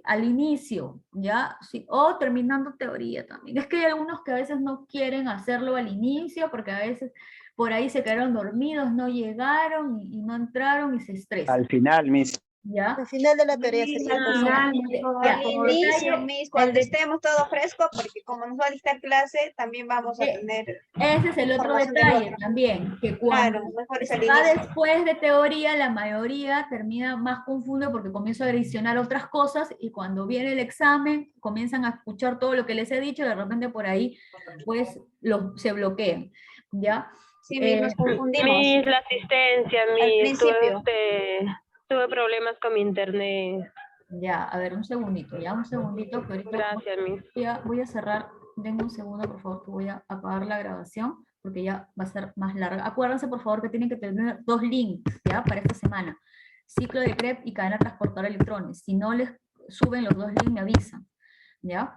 A: al inicio, ¿ya? Sí, o terminando teoría también. Es que hay algunos que a veces no quieren hacerlo al inicio, porque a veces por ahí se quedaron dormidos, no llegaron y no entraron y se estresan.
H: Al final, Miss.
A: ¿Ya?
E: Al final de la teoría sería entonces.
C: Al inicio, Miss, cuando estemos todo fresco, porque como nos va a dictar clase, también vamos a tener...
A: Ese es el otro
C: información del
A: detalle
C: otro.
A: también, que cuando
C: Claro, mejor es al
A: va
C: inicio.
A: después de teoría, la mayoría termina más confundido porque comienza a adicionar otras cosas y cuando viene el examen comienzan a escuchar todo lo que les he dicho y de repente por ahí pues se bloquean, ¿ya?
C: Sí, Miss, nos confundimos.
G: Miss, la asistencia,
C: Al
G: Miss.
C: principio.
G: Tuve problemas con mi internet.
A: Ya, a ver, un segundito, que ahorita
G: Gracias, Miss.
A: voy a cerrar, denme un segundo por favor que voy a apagar la grabación porque ya va a ser más larga. Acuérdense por favor que tienen que tener 2 links, ¿ya? Para esta semana. Ciclo de Krebs y cadena transportadora de electrones. Si no les suben los 2 links me avisan, ¿ya?